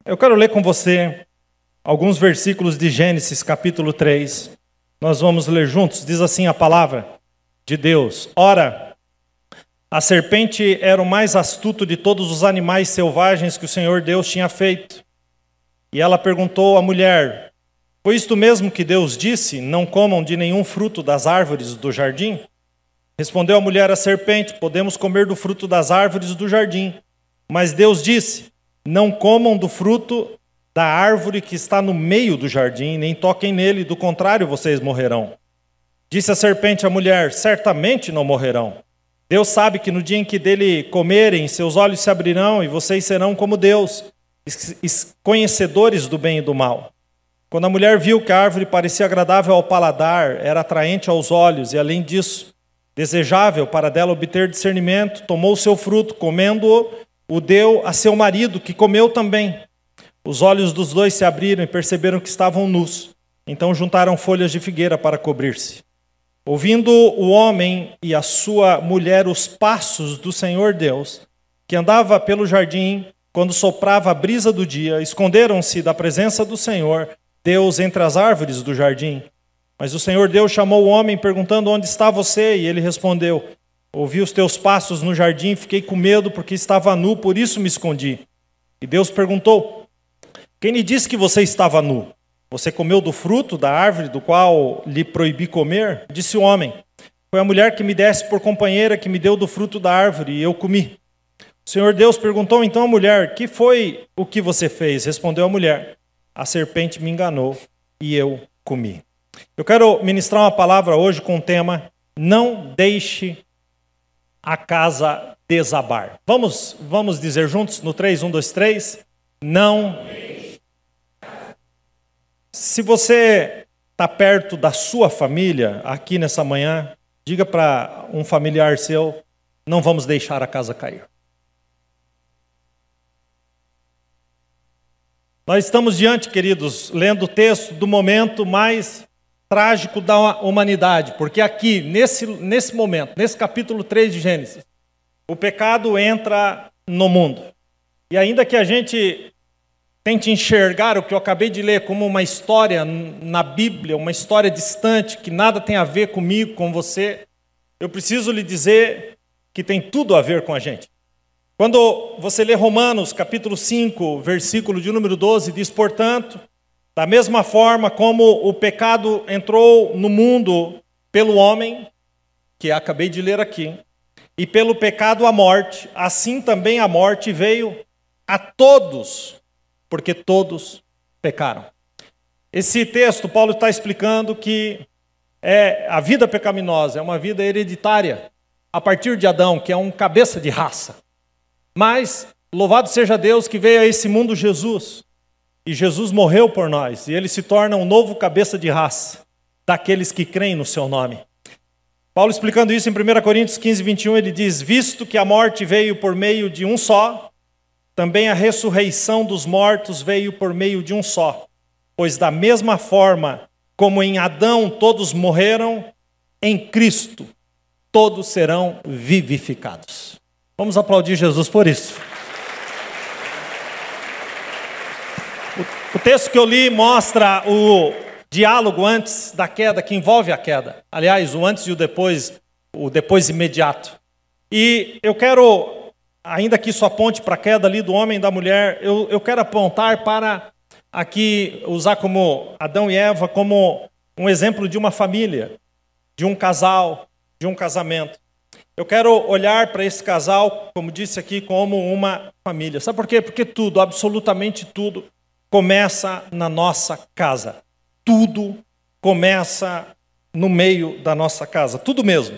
Eu quero ler com você alguns versículos de Gênesis, capítulo 3. Nós vamos ler juntos. Diz assim a palavra de Deus: Ora, a serpente era o mais astuto de todos os animais selvagens que o Senhor Deus tinha feito. E ela perguntou à mulher: Foi isto mesmo que Deus disse? Não comam de nenhum fruto das árvores do jardim? Respondeu a mulher à serpente: Podemos comer do fruto das árvores do jardim. Mas Deus disse: Não comam do fruto da árvore que está no meio do jardim, nem toquem nele, do contrário vocês morrerão. Disse a serpente à mulher: Certamente não morrerão. Deus sabe que no dia em que dele comerem, seus olhos se abrirão e vocês serão como Deus, conhecedores do bem e do mal. Quando a mulher viu que a árvore parecia agradável ao paladar, era atraente aos olhos e, além disso, desejável para dela obter discernimento, tomou o seu fruto, comendo-o, o deu a seu marido, que comeu também. Os olhos dos dois se abriram e perceberam que estavam nus. Então juntaram folhas de figueira para cobrir-se. Ouvindo o homem e a sua mulher os passos do Senhor Deus, que andava pelo jardim quando soprava a brisa do dia, esconderam-se da presença do Senhor Deus entre as árvores do jardim. Mas o Senhor Deus chamou o homem, perguntando: Onde está você? E ele respondeu: Ouvi os teus passos no jardim, fiquei com medo porque estava nu, por isso me escondi. E Deus perguntou: Quem lhe disse que você estava nu? Você comeu do fruto da árvore do qual lhe proibi comer? Disse o homem: Foi a mulher que me desse por companheira que me deu do fruto da árvore e eu comi. O Senhor Deus perguntou então à mulher: Que foi o que você fez? Respondeu a mulher: A serpente me enganou e eu comi. Eu quero ministrar uma palavra hoje com o tema: Não deixe a casa desabar. Vamos dizer juntos no 3, 1, 2, 3. Não. Se você está perto da sua família aqui nessa manhã, diga para um familiar seu: não vamos deixar a casa cair. Nós estamos diante, queridos, lendo o texto do momento mais trágico da humanidade, porque aqui, nesse momento, nesse capítulo 3 de Gênesis, o pecado entra no mundo. E ainda que a gente tente enxergar o que eu acabei de ler como uma história na Bíblia, uma história distante, que nada tem a ver comigo, com você, eu preciso lhe dizer que tem tudo a ver com a gente. Quando você lê Romanos, capítulo 5, versículo de número 12, diz: Portanto, da mesma forma como o pecado entrou no mundo pelo homem, que acabei de ler aqui, e pelo pecado a morte, assim também a morte veio a todos, porque todos pecaram. Esse texto, Paulo está explicando que a vida pecaminosa é uma vida hereditária, a partir de Adão, que é um cabeça de raça. Mas, louvado seja Deus que veio a esse mundo Jesus, e Jesus morreu por nós, e ele se torna um novo cabeça de raça, daqueles que creem no seu nome. Paulo explicando isso em 1 Coríntios 15, 21, ele diz: Visto que a morte veio por meio de um só, também a ressurreição dos mortos veio por meio de um só. Pois da mesma forma como em Adão todos morreram, em Cristo todos serão vivificados. Vamos aplaudir Jesus por isso. O texto que eu li mostra o diálogo antes da queda, que envolve a queda. Aliás, o antes e o depois imediato. E eu quero, ainda que isso aponte para a queda ali do homem e da mulher, eu quero apontar para aqui, usar como Adão e Eva como um exemplo de uma família, de um casal, de um casamento. Eu quero olhar para esse casal, como disse aqui, como uma família. Sabe por quê? Porque tudo, absolutamente tudo, começa na nossa casa. Tudo começa no meio da nossa casa. Tudo mesmo.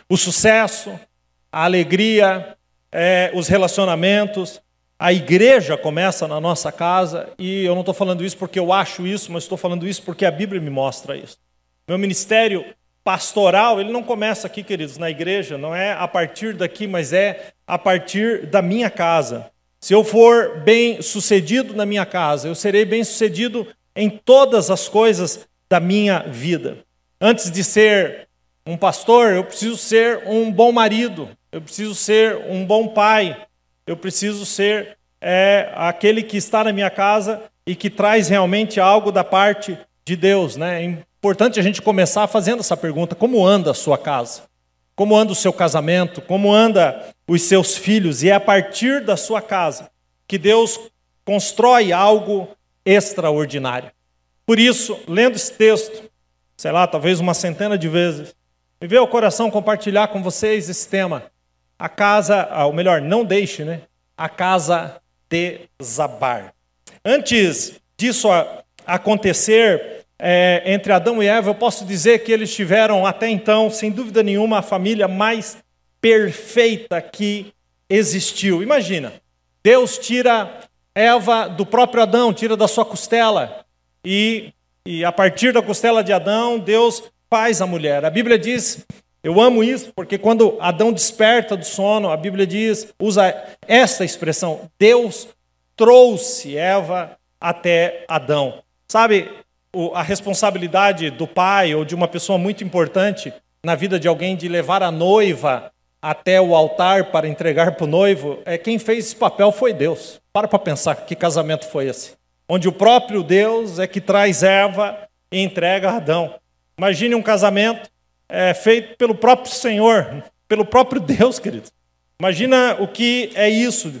O sucesso, a alegria, os relacionamentos. A igreja começa na nossa casa. E eu não estou falando isso porque eu acho isso, mas estou falando isso porque a Bíblia me mostra isso. Meu ministério pastoral, ele não começa aqui, queridos, na igreja. Não é a partir daqui, mas é a partir da minha casa. Se eu for bem sucedido na minha casa, eu serei bem sucedido em todas as coisas da minha vida. Antes de ser um pastor, eu preciso ser um bom marido, eu preciso ser um bom pai, eu preciso ser é aquele que está na minha casa e que traz realmente algo da parte de Deus, né? É importante a gente começar fazendo essa pergunta: como anda a sua casa? Como anda o seu casamento? Como anda os seus filhos? E é a partir da sua casa que Deus constrói algo extraordinário. Por isso, lendo esse texto, sei lá, talvez uma centena de vezes, me veio ao coração compartilhar com vocês esse tema. A casa, ou melhor, não deixe, né? A casa desabar. Antes disso acontecer entre Adão e Eva, eu posso dizer que eles tiveram até então, sem dúvida nenhuma, a família mais perfeita que existiu. Imagina, Deus tira Eva do próprio Adão, tira da sua costela, e a partir da costela de Adão, Deus faz a mulher. A Bíblia diz, eu amo isso, porque quando Adão desperta do sono, a Bíblia diz, usa essa expressão: Deus trouxe Eva até Adão. Sabe, a responsabilidade do pai ou de uma pessoa muito importante na vida de alguém de levar a noiva até o altar para entregar para o noivo, quem fez esse papel foi Deus. Para pensar que casamento foi esse, onde o próprio Deus é que traz Eva e entrega a Adão. Imagine um casamento feito pelo próprio Senhor, pelo próprio Deus, querido. Imagina o que é isso.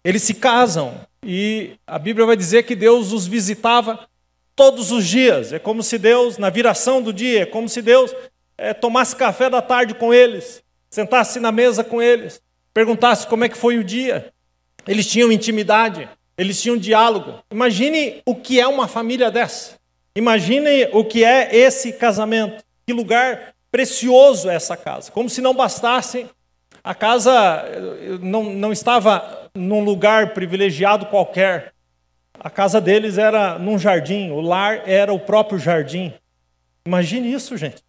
Eles se casam e a Bíblia vai dizer que Deus os visitava todos os dias. É como se Deus, na viração do dia, é como se Deus tomasse café da tarde com eles, sentasse na mesa com eles, perguntasse como é que foi o dia. Eles tinham intimidade, eles tinham diálogo. Imagine o que é uma família dessa. Imagine o que é esse casamento. Que lugar precioso é essa casa. Como se não bastasse, a casa não estava num lugar privilegiado qualquer. A casa deles era num jardim, o lar era o próprio jardim. Imagine isso, gente.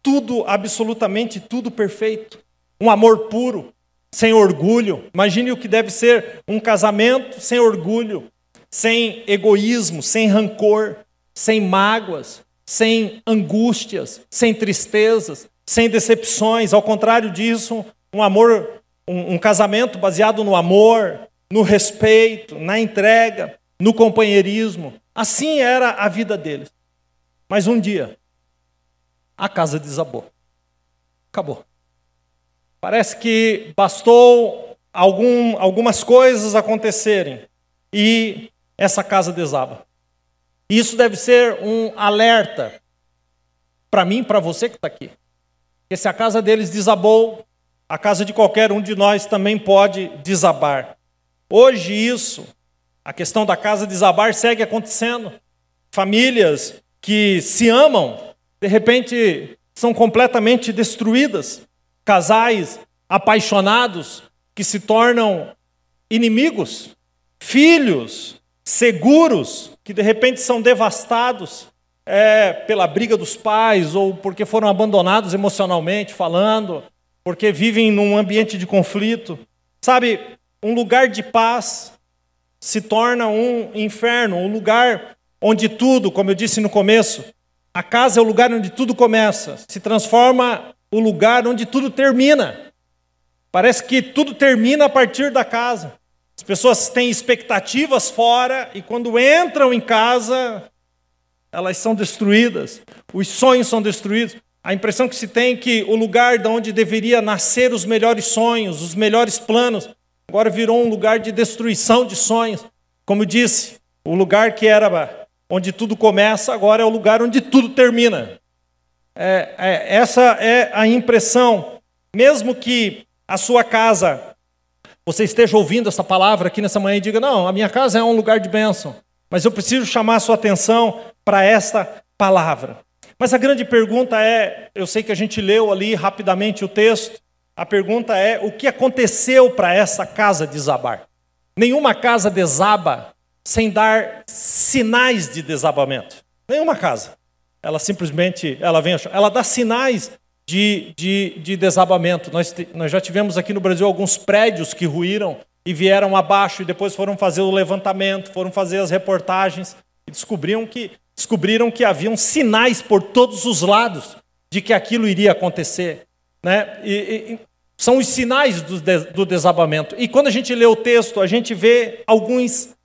Tudo, absolutamente tudo perfeito. Um amor puro, sem orgulho. Imagine o que deve ser um casamento sem orgulho, sem egoísmo, sem rancor, sem mágoas, sem angústias, sem tristezas, sem decepções. Ao contrário disso, um amor, um casamento baseado no amor, no respeito, na entrega, no companheirismo. Assim era a vida deles. Mas um dia, a casa desabou. Acabou. Parece que bastou algumas coisas acontecerem e essa casa desaba. Isso deve ser um alerta para mim e para você que está aqui. Porque se a casa deles desabou, a casa de qualquer um de nós também pode desabar. Hoje a questão da casa desabar segue acontecendo. Famílias que se amam, de repente, são completamente destruídas. Casais apaixonados que se tornam inimigos. Filhos seguros que de repente são devastados pela briga dos pais ou porque foram abandonados emocionalmente falando, porque vivem num ambiente de conflito. Sabe, um lugar de paz se torna um inferno, um lugar onde tudo, como eu disse no começo, a casa é o lugar onde tudo começa, se transforma o lugar onde tudo termina. Parece que tudo termina a partir da casa. As pessoas têm expectativas fora e quando entram em casa, elas são destruídas. Os sonhos são destruídos. A impressão que se tem é que o lugar de onde deveria nascer os melhores sonhos, os melhores planos, agora virou um lugar de destruição de sonhos. Como eu disse, o lugar que era onde tudo começa, agora é o lugar onde tudo termina. Essa é a impressão. Mesmo que a sua casa, você esteja ouvindo essa palavra aqui nessa manhã e diga, não, a minha casa é um lugar de bênção, mas eu preciso chamar a sua atenção para esta palavra. Mas a grande pergunta eu sei que a gente leu ali rapidamente o texto, a pergunta é, o que aconteceu para essa casa desabar? Nenhuma casa desaba sem dar sinais de desabamento. Nenhuma casa. Ela simplesmente, ela dá sinais de desabamento. Nós já tivemos aqui no Brasil alguns prédios que ruíram e vieram abaixo e depois foram fazer o levantamento, foram fazer as reportagens e descobriram que haviam sinais por todos os lados de que aquilo iria acontecer, né? São os sinais do desabamento. E quando a gente lê o texto, a gente vê alguns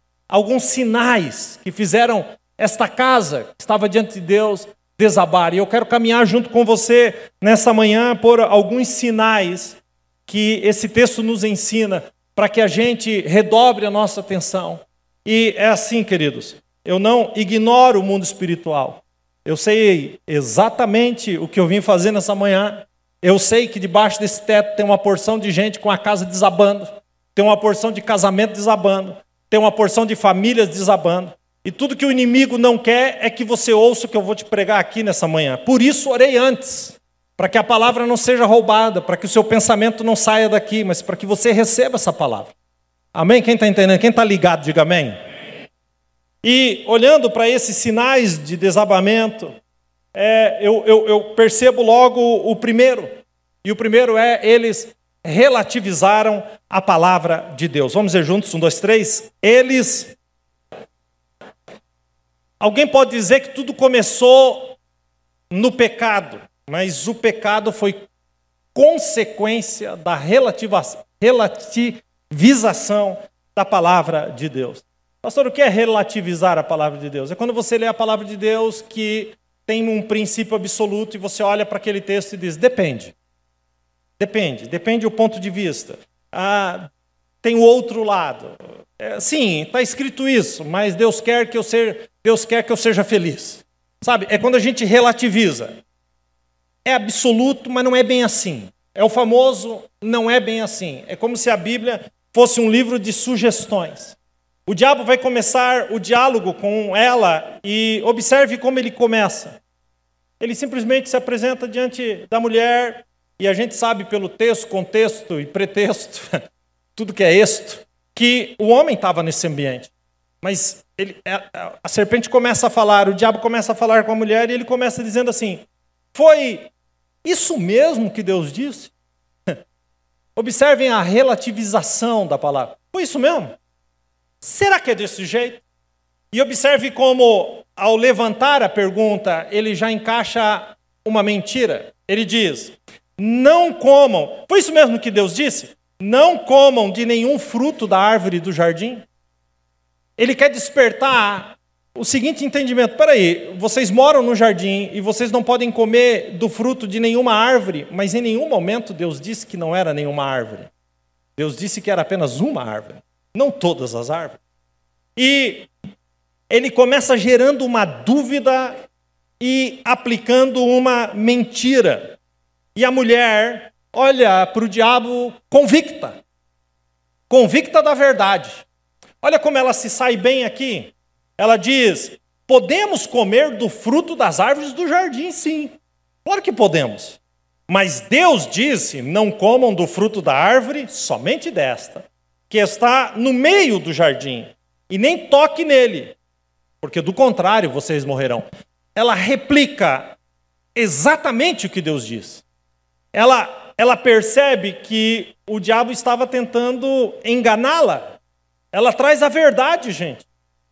sinais que fizeram esta casa, que estava diante de Deus, desabar. E eu quero caminhar junto com você nessa manhã por alguns sinais que esse texto nos ensina, para que a gente redobre a nossa atenção. E é assim, queridos, eu não ignoro o mundo espiritual. Eu sei exatamente o que eu vim fazer nessa manhã. Eu sei que debaixo desse teto tem uma porção de gente com a casa desabando, tem uma porção de casamento desabando, tem uma porção de famílias desabando. E tudo que o inimigo não quer é que você ouça o que eu vou te pregar aqui nessa manhã. Por isso orei antes, para que a palavra não seja roubada, para que o seu pensamento não saia daqui, mas para que você receba essa palavra. Amém? Quem está entendendo? Quem está ligado, diga amém. E olhando para esses sinais de desabamento, eu percebo logo o primeiro. E o primeiro é, eles relativizaram a palavra de Deus. Vamos dizer juntos, 1, 2, 3. Alguém pode dizer que tudo começou no pecado, mas o pecado foi consequência da relativização da palavra de Deus. Pastor, o que é relativizar a palavra de Deus? É quando você lê a palavra de Deus que tem um princípio absoluto e você olha para aquele texto e diz, depende do ponto de vista. Tem o outro lado. Sim, está escrito isso, mas Deus quer que eu seja feliz. Sabe, é quando a gente relativiza. É absoluto, mas não é bem assim. É o famoso, não é bem assim. É como se a Bíblia fosse um livro de sugestões. O diabo vai começar o diálogo com ela e observe como ele começa. Ele simplesmente se apresenta diante da mulher e a gente sabe pelo texto, contexto e pretexto, tudo que é isto, que o homem estava nesse ambiente. Mas a serpente começa a falar, o diabo começa a falar com a mulher e ele começa dizendo assim, foi isso mesmo que Deus disse? Observem a relativização da palavra. Foi isso mesmo? Será que é desse jeito? E observe como, ao levantar a pergunta, ele já encaixa uma mentira. Ele diz, não comam. Foi isso mesmo que Deus disse? Não comam de nenhum fruto da árvore do jardim. Ele quer despertar o seguinte entendimento. Espera aí, vocês moram no jardim e vocês não podem comer do fruto de nenhuma árvore, mas em nenhum momento Deus disse que não era nenhuma árvore. Deus disse que era apenas uma árvore. Não todas as árvores. E ele começa gerando uma dúvida e aplicando uma mentira. E a mulher olha para o diabo convicta da verdade. Olha como ela se sai bem aqui. Ela diz, podemos comer do fruto das árvores do jardim, sim. Claro que podemos. Mas Deus disse, não comam do fruto da árvore, somente desta, que está no meio do jardim, e nem toque nele, porque do contrário vocês morrerão. Ela replica exatamente o que Deus diz. Ela percebe que o diabo estava tentando enganá-la. Ela traz a verdade, gente.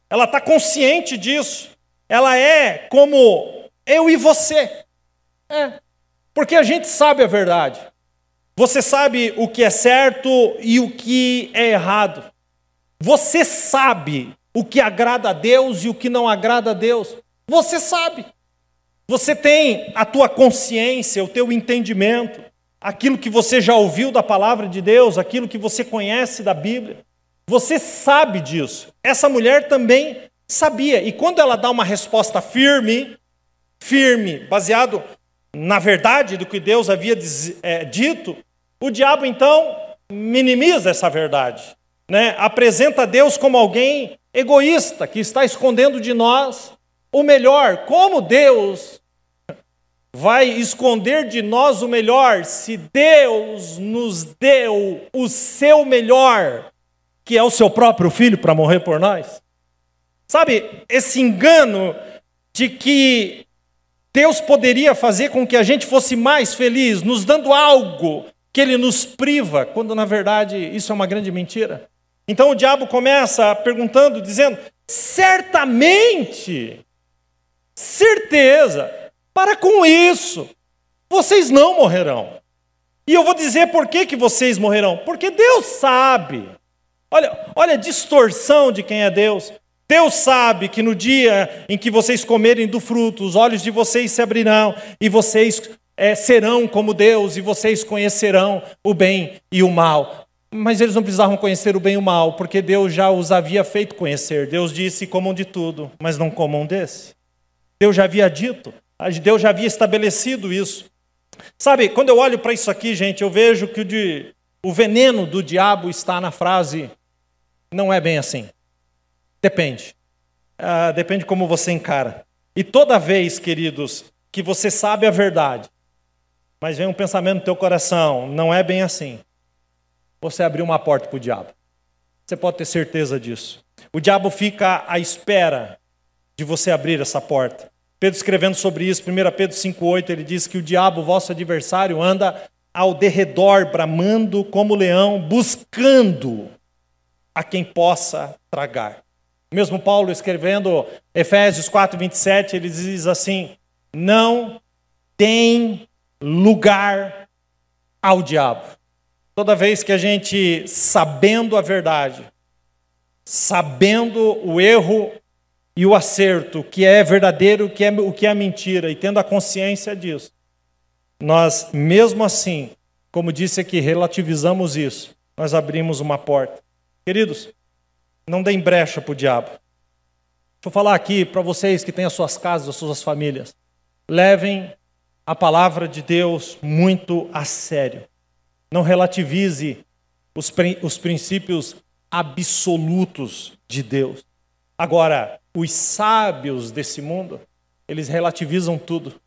Ela está consciente disso. Ela é como eu e você. Porque a gente sabe a verdade. Você sabe o que é certo e o que é errado. Você sabe o que agrada a Deus e o que não agrada a Deus. Você sabe. Você tem a tua consciência, o teu entendimento, aquilo que você já ouviu da palavra de Deus, aquilo que você conhece da Bíblia. Você sabe disso. Essa mulher também sabia. E quando ela dá uma resposta firme, baseado na verdade do que Deus havia dito, o diabo então minimiza essa verdade, né? Apresenta Deus como alguém egoísta, que está escondendo de nós o melhor. Como Deus vai esconder de nós o melhor se Deus nos deu o seu melhor, que é o seu próprio filho para morrer por nós? Sabe, esse engano de que Deus poderia fazer com que a gente fosse mais feliz, nos dando algo que Ele nos priva, quando na verdade isso é uma grande mentira. Então o diabo começa perguntando, dizendo, certamente, certeza, para com isso, vocês não morrerão. E eu vou dizer por que vocês morrerão. Porque Deus sabe. Olha a distorção de quem é Deus. Deus sabe que no dia em que vocês comerem do fruto, os olhos de vocês se abrirão e vocês serão como Deus e vocês conhecerão o bem e o mal. Mas eles não precisavam conhecer o bem e o mal, porque Deus já os havia feito conhecer. Deus disse, comam de tudo, mas não comam desse. Deus já havia dito, Deus já havia estabelecido isso. Sabe, quando eu olho para isso aqui, gente, eu vejo que o veneno do diabo está na frase, não é bem assim. Depende. Depende como você encara. E toda vez, queridos, que você sabe a verdade, mas vem um pensamento no teu coração, não é bem assim, você abriu uma porta para o diabo. Você pode ter certeza disso. O diabo fica à espera de você abrir essa porta. Pedro escrevendo sobre isso, 1 Pedro 5,8, ele diz que o diabo, vosso adversário, anda ao derredor, bramando como leão, buscando a quem possa tragar. Mesmo Paulo escrevendo Efésios 4,27, ele diz assim, não tem lugar ao diabo. Toda vez que a gente, sabendo a verdade, sabendo o erro e o acerto, o que é verdadeiro, o que é mentira, e tendo a consciência disso, nós, mesmo assim, como disse aqui, relativizamos isso, nós abrimos uma porta. Queridos, não deem brecha para o diabo. Deixa eu falar aqui para vocês que têm as suas casas, as suas famílias. Levem a palavra de Deus muito a sério. Não relativize os princípios absolutos de Deus. Agora, os sábios desse mundo, eles relativizam tudo.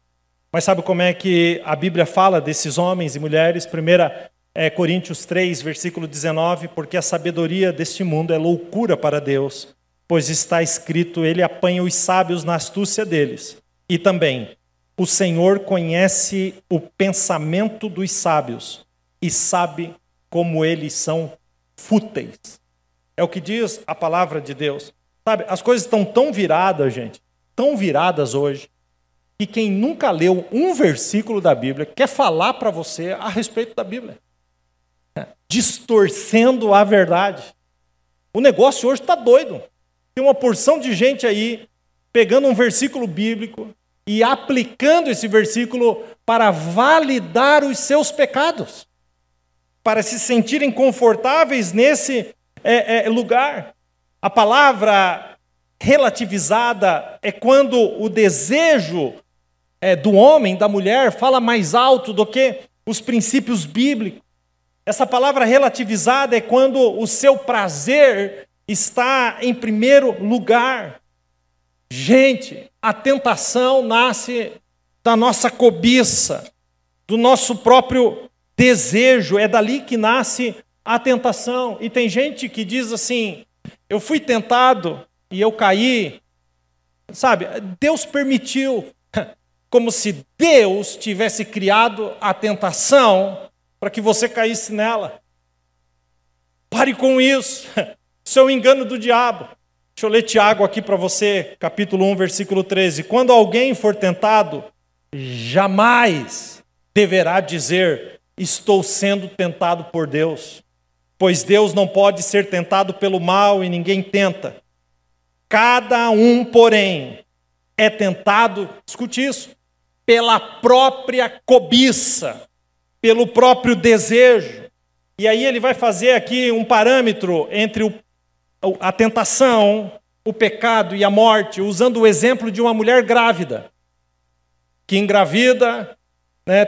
Mas sabe como é que a Bíblia fala desses homens e mulheres? 1 Coríntios 3, versículo 19, porque a sabedoria deste mundo é loucura para Deus, pois está escrito, ele apanha os sábios na astúcia deles. E também, o Senhor conhece o pensamento dos sábios e sabe como eles são fúteis. É o que diz a palavra de Deus. Sabe, as coisas estão tão viradas, gente, tão viradas hoje, que quem nunca leu um versículo da Bíblia quer falar para você a respeito da Bíblia, distorcendo a verdade. O negócio hoje está doido. Tem uma porção de gente aí pegando um versículo bíblico e aplicando esse versículo para validar os seus pecados, para se sentirem confortáveis nesse lugar. A palavra relativizada é quando o desejo do homem, da mulher, fala mais alto do que os princípios bíblicos. Essa palavra relativizada é quando o seu prazer está em primeiro lugar. Gente, a tentação nasce da nossa cobiça, do nosso próprio desejo, é dali que nasce a tentação. E tem gente que diz assim, eu fui tentado e eu caí, sabe, Deus permitiu, como se Deus tivesse criado a tentação para que você caísse nela. Pare com isso, isso é o engano do diabo. Deixa eu ler Tiago aqui para você, capítulo 1, versículo 13. Quando alguém for tentado, jamais deverá dizer, estou sendo tentado por Deus, pois Deus não pode ser tentado pelo mal e ninguém tenta. Cada um, porém, é tentado, escute isso, pela própria cobiça, pelo próprio desejo. E aí ele vai fazer aqui um parâmetro entre a tentação, o pecado e a morte, usando o exemplo de uma mulher grávida, que engravida,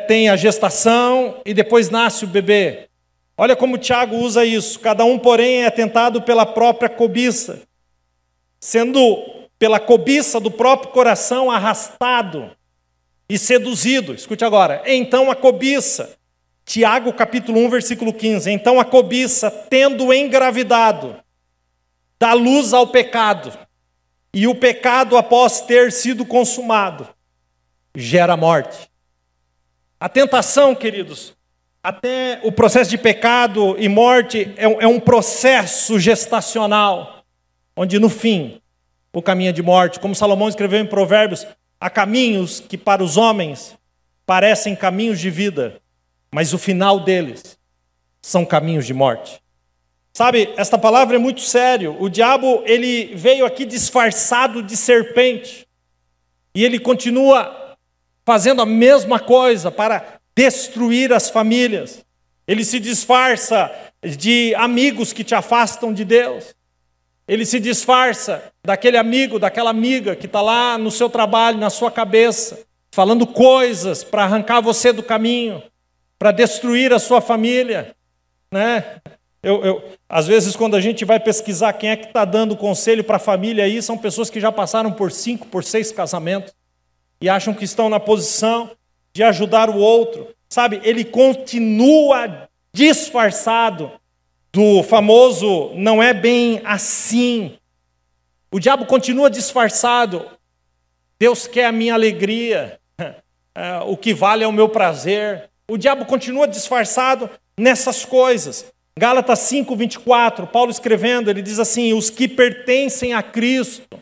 tem a gestação e depois nasce o bebê. Olha como Tiago usa isso. Cada um, porém, é tentado pela própria cobiça, sendo pela cobiça do próprio coração arrastado e seduzido. Escute agora. Então a cobiça, Tiago capítulo 1, versículo 15. Então a cobiça, tendo engravidado, dá luz ao pecado. E o pecado, após ter sido consumado, gera morte. A tentação, queridos, até o processo de pecado e morte é um processo gestacional, onde no fim o caminho é de morte. Como Salomão escreveu em Provérbios, há caminhos que para os homens parecem caminhos de vida, mas o final deles são caminhos de morte. Sabe, esta palavra é muito sério. O diabo, ele veio aqui disfarçado de serpente. E ele continua fazendo a mesma coisa para destruir as famílias. Ele se disfarça de amigos que te afastam de Deus. Ele se disfarça daquele amigo, daquela amiga que está lá no seu trabalho, na sua cabeça, falando coisas para arrancar você do caminho, para destruir a sua família, né? Às vezes, quando a gente vai pesquisar quem é que está dando conselho para a família aí, são pessoas que já passaram por 5, por 6 casamentos e acham que estão na posição de ajudar o outro. Sabe, ele continua disfarçado do famoso não é bem assim. O diabo continua disfarçado. Deus quer a minha alegria, o que vale é o meu prazer. O diabo continua disfarçado nessas coisas. Gálatas 5:24, Paulo escrevendo, ele diz assim: os que pertencem a Cristo,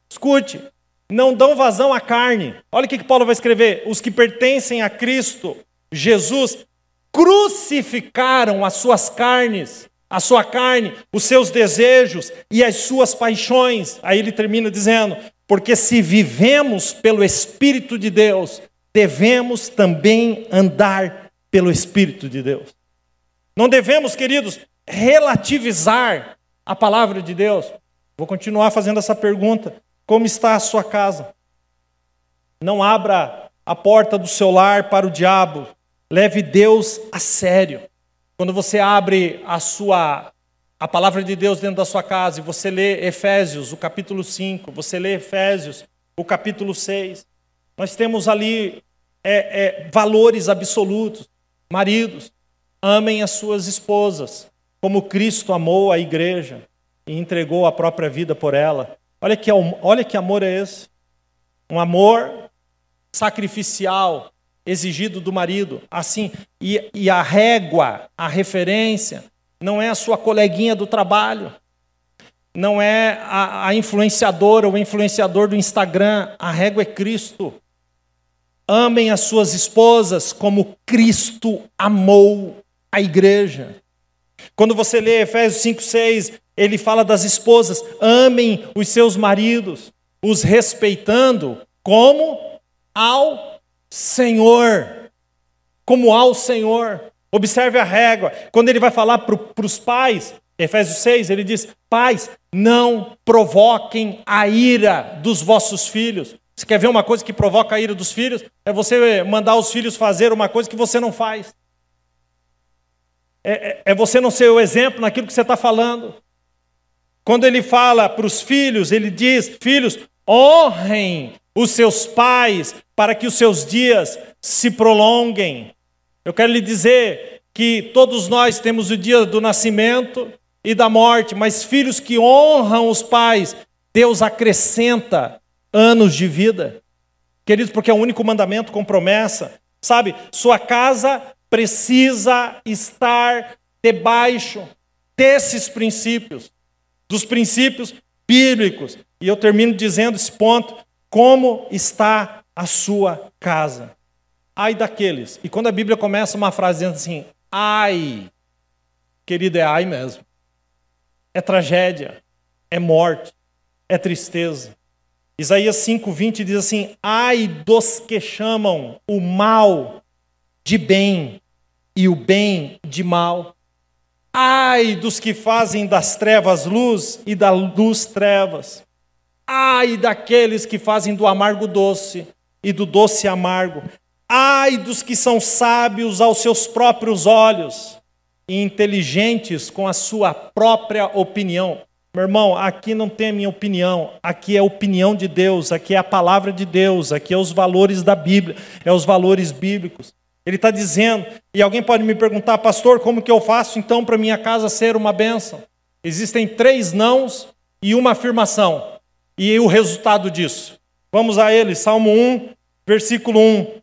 escute, não dão vazão à carne. Olha o que Paulo vai escrever: os que pertencem a Cristo Jesus crucificaram as suas carnes, a sua carne, os seus desejos e as suas paixões. Aí ele termina dizendo: porque se vivemos pelo Espírito de Deus, devemos também andar pelo Espírito de Deus. Não devemos, queridos, relativizar a palavra de Deus. Vou continuar fazendo essa pergunta: como está a sua casa? Não abra a porta do seu lar para o diabo. Leve Deus a sério. Quando você abre a palavra de Deus dentro da sua casa e você lê Efésios, o capítulo 5, você lê Efésios, o capítulo 6, nós temos ali valores absolutos. Maridos, amem as suas esposas, como Cristo amou a igreja e entregou a própria vida por ela. Olha que amor é esse. Um amor sacrificial, exigido do marido. Assim, e a régua, a referência, não é a sua coleguinha do trabalho, não é a influenciadora ou o influenciador do Instagram. A régua é Cristo. Amem as suas esposas como Cristo amou a igreja. Quando você lê Efésios 5:6, ele fala das esposas: amem os seus maridos, os respeitando como ao Senhor. Como ao Senhor. Observe a régua. Quando ele vai falar para os pais, Efésios 6, ele diz: pais, não provoquem a ira dos vossos filhos. Você quer ver uma coisa que provoca a ira dos filhos? É você mandar os filhos fazer uma coisa que você não faz. É você não ser o exemplo naquilo que você está falando. Quando ele fala para os filhos, ele diz: filhos, honrem os seus pais para que os seus dias se prolonguem. Eu quero lhe dizer que todos nós temos o dia do nascimento e da morte, mas filhos que honram os pais, Deus acrescenta anos de vida. Queridos, porque é o único mandamento com promessa. Sabe, sua casa precisa estar debaixo desses princípios, dos princípios bíblicos. E eu termino dizendo esse ponto: como está a sua casa? Ai daqueles. E quando a Bíblia começa uma frase dizendo assim: ai, querido, é ai mesmo. É tragédia, é morte, é tristeza. Isaías 5:20 diz assim: ai dos que chamam o mal de bem e o bem de mal. Ai dos que fazem das trevas luz e da luz trevas. Ai daqueles que fazem do amargo doce e do doce amargo. Ai dos que são sábios aos seus próprios olhos e inteligentes com a sua própria opinião. Meu irmão, aqui não tem a minha opinião, aqui é a opinião de Deus, aqui é a palavra de Deus, aqui é os valores da Bíblia, é os valores bíblicos. Ele está dizendo, e alguém pode me perguntar: pastor, como que eu faço então para minha casa ser uma bênção? Existem 3 nãos e uma afirmação, e o resultado disso. Vamos a ele, Salmo 1, versículo 1.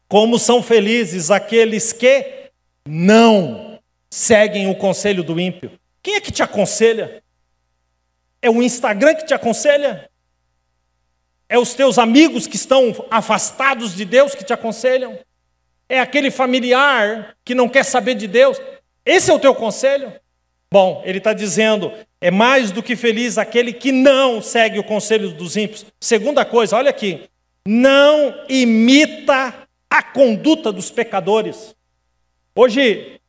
Como são felizes aqueles que não seguem o conselho do ímpio. Quem é que te aconselha? É o Instagram que te aconselha? É os teus amigos que estão afastados de Deus que te aconselham? É aquele familiar que não quer saber de Deus? Esse é o teu conselho? Bom, ele está dizendo, é mais do que feliz aquele que não segue o conselho dos ímpios. Segunda coisa, olha aqui, não imita a conduta dos pecadores. Hoje,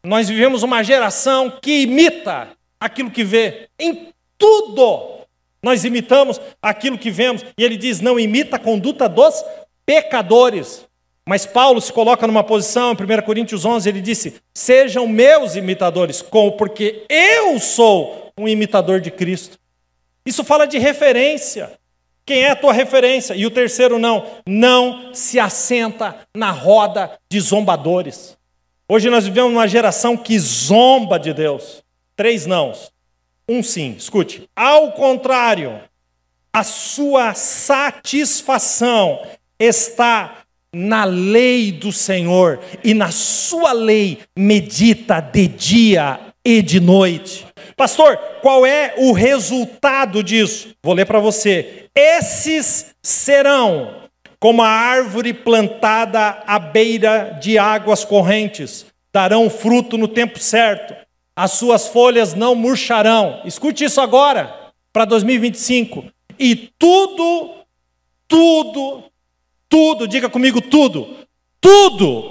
nós vivemos uma geração que imita aquilo que vê. Em tudo, nós imitamos aquilo que vemos. E ele diz, não imita a conduta dos pecadores. Mas Paulo se coloca numa posição, em 1 Coríntios 11, ele disse, sejam meus imitadores, porque eu sou um imitador de Cristo. Isso fala de referência. Quem é a tua referência? E o terceiro não se assenta na roda de zombadores. Hoje nós vivemos uma geração que zomba de Deus. 3 nãos. 1 sim, escute. Ao contrário, a sua satisfação está na lei do Senhor, e na sua lei medita de dia e de noite. Pastor, qual é o resultado disso? Vou ler para você. Esses serão como a árvore plantada à beira de águas correntes, darão fruto no tempo certo, as suas folhas não murcharão. Escute isso agora, para 2025. E tudo, diga comigo tudo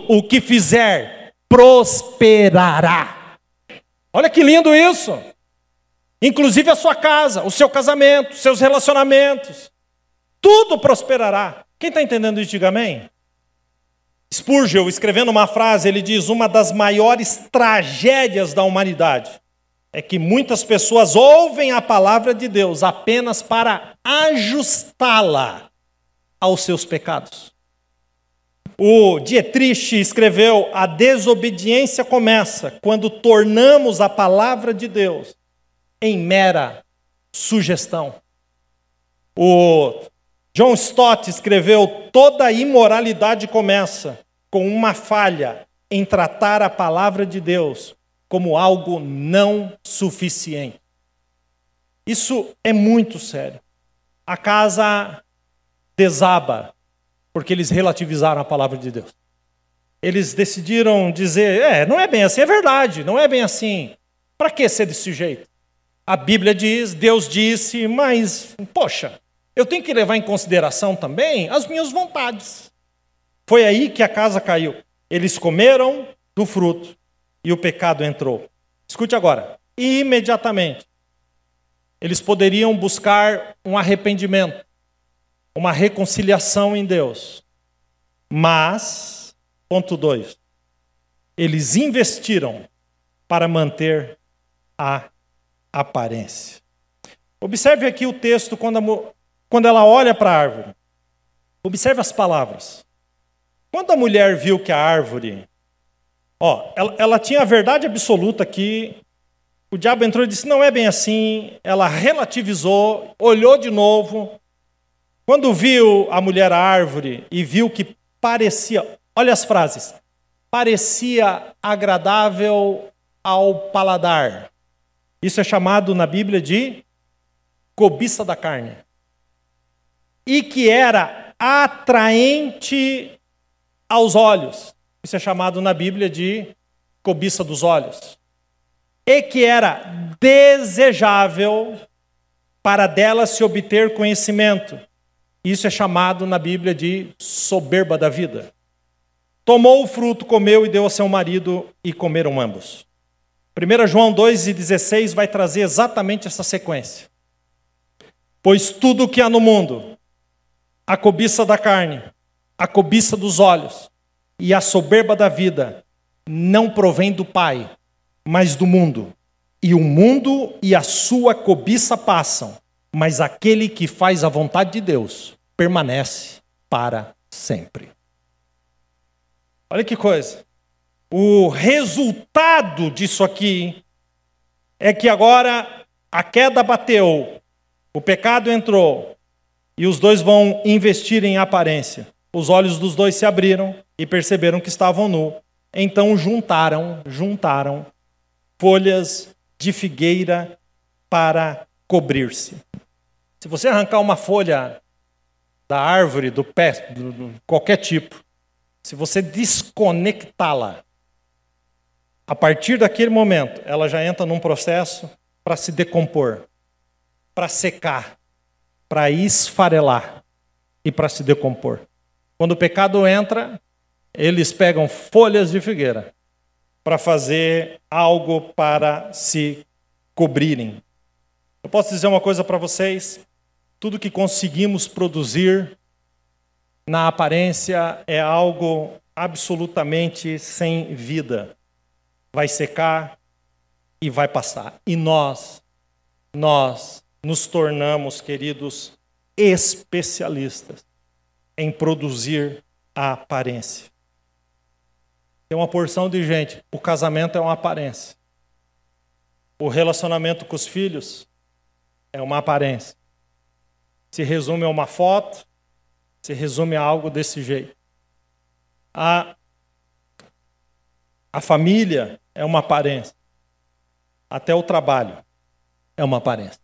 o que fizer prosperará. Olha que lindo isso. Inclusive a sua casa, o seu casamento, seus relacionamentos. Tudo prosperará. Quem está entendendo isso, diga amém. Spurgeon, escrevendo uma frase, ele diz, uma das maiores tragédias da humanidade é que muitas pessoas ouvem a palavra de Deus apenas para ajustá-la aos seus pecados. O Dietrich escreveu, a desobediência começa quando tornamos a palavra de Deus em mera sugestão. O John Stott escreveu, toda imoralidade começa com uma falha em tratar a palavra de Deus como algo não suficiente. Isso é muito sério. A casa desaba porque eles relativizaram a palavra de Deus. Eles decidiram dizer, não é bem assim, é verdade, não é bem assim. Para que ser desse jeito? A Bíblia diz, Deus disse, mas, poxa, eu tenho que levar em consideração também as minhas vontades. Foi aí que a casa caiu. Eles comeram do fruto e o pecado entrou. Escute agora, imediatamente, eles poderiam buscar um arrependimento, uma reconciliação em Deus. Mas, ponto 2, eles investiram para manter a aparência. Observe aqui o texto quando ela olha para a árvore. Observe as palavras. Quando a mulher viu que a árvore, ela tinha a verdade absoluta aqui, o diabo entrou e disse, não é bem assim, ela relativizou, olhou de novo. Quando viu a mulher a árvore e viu que parecia, olha as frases, parecia agradável ao paladar. Isso é chamado na Bíblia de cobiça da carne. E que era atraente aos olhos. Isso é chamado na Bíblia de cobiça dos olhos. E que era desejável para dela se obter conhecimento. Isso é chamado na Bíblia de soberba da vida. Tomou o fruto, comeu e deu a seu marido, e comeram ambos. 1 João 2,16 vai trazer exatamente essa sequência. Pois tudo o que há no mundo, a cobiça da carne, a cobiça dos olhos e a soberba da vida, não provém do Pai, mas do mundo. E o mundo e a sua cobiça passam, mas aquele que faz a vontade de Deus permanece para sempre. Olha que coisa. O resultado disso aqui é que agora a queda bateu, o pecado entrou e os dois vão investir em aparência. Os olhos dos dois se abriram e perceberam que estavam nus. Então juntaram folhas de figueira para cobrir-se. Se você arrancar uma folha da árvore, do pé, qualquer tipo, se você desconectá-la, a partir daquele momento, ela já entra num processo para se decompor, para secar, para esfarelar e para se decompor. Quando o pecado entra, eles pegam folhas de figueira para fazer algo para se cobrirem. Eu posso dizer uma coisa para vocês: tudo que conseguimos produzir na aparência é algo absolutamente sem vida. Vai secar e vai passar. E nós nos tornamos, queridos, especialistas em produzir a aparência. Tem uma porção de gente, o casamento é uma aparência. O relacionamento com os filhos é uma aparência. Se resume a uma foto, se resume a algo desse jeito. A família é uma aparência. Até o trabalho é uma aparência.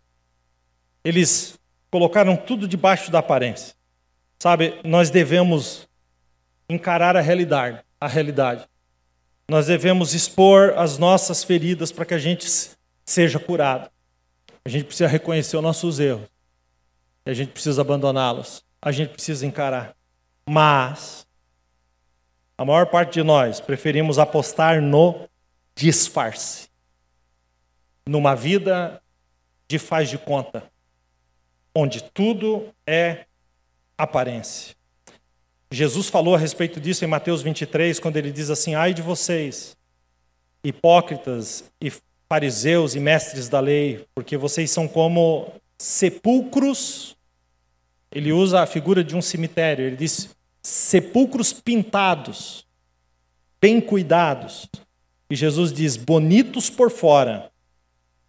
Eles colocaram tudo debaixo da aparência. Sabe, nós devemos encarar a realidade. Nós devemos expor as nossas feridas para que a gente seja curado. A gente precisa reconhecer os nossos erros. E a gente precisa abandoná-los. A gente precisa encarar. Mas a maior parte de nós preferimos apostar no disfarce. Numa vida de faz de conta. Onde tudo é aparência. Jesus falou a respeito disso em Mateus 23, quando ele diz assim: ai de vocês, hipócritas e fariseus e mestres da lei, porque vocês são como sepulcros. Ele usa a figura de um cemitério, ele diz sepulcros pintados, bem cuidados. E Jesus diz: bonitos por fora,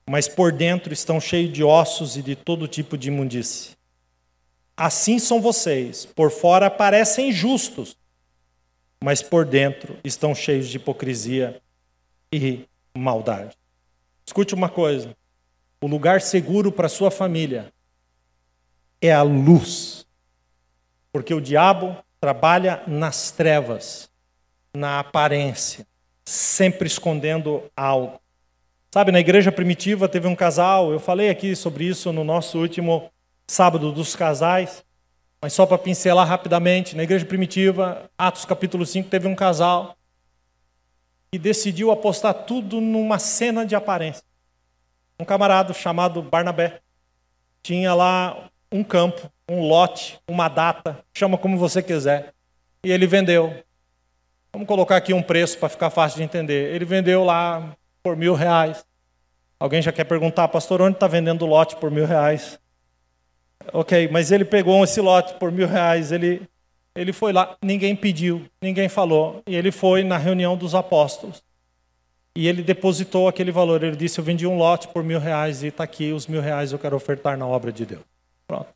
mas por dentro estão cheios de ossos e de todo tipo de imundície. Assim são vocês, por fora parecem justos, mas por dentro estão cheios de hipocrisia e maldade. Escute uma coisa: o lugar seguro para sua família é a luz, porque o diabo trabalha nas trevas, na aparência, sempre escondendo algo. Sabe, na igreja primitiva teve um casal, eu falei aqui sobre isso no nosso último sábado dos casais, mas só para pincelar rapidamente, na igreja primitiva, Atos capítulo 5, teve um casal que decidiu apostar tudo numa cena de aparência. Um camarada chamado Barnabé tinha lá um campo, um lote, uma data, chama como você quiser, e ele vendeu. Vamos colocar aqui um preço para ficar fácil de entender. Ele vendeu lá por R$1.000. Alguém já quer perguntar: pastor, onde está vendendo o lote por R$1.000? Ok, mas ele pegou esse lote por R$1.000, ele foi lá, ninguém pediu, ninguém falou, e ele foi na reunião dos apóstolos. E ele depositou aquele valor, ele disse: eu vendi um lote por R$1.000 e está aqui os R$1.000, eu quero ofertar na obra de Deus. Pronto.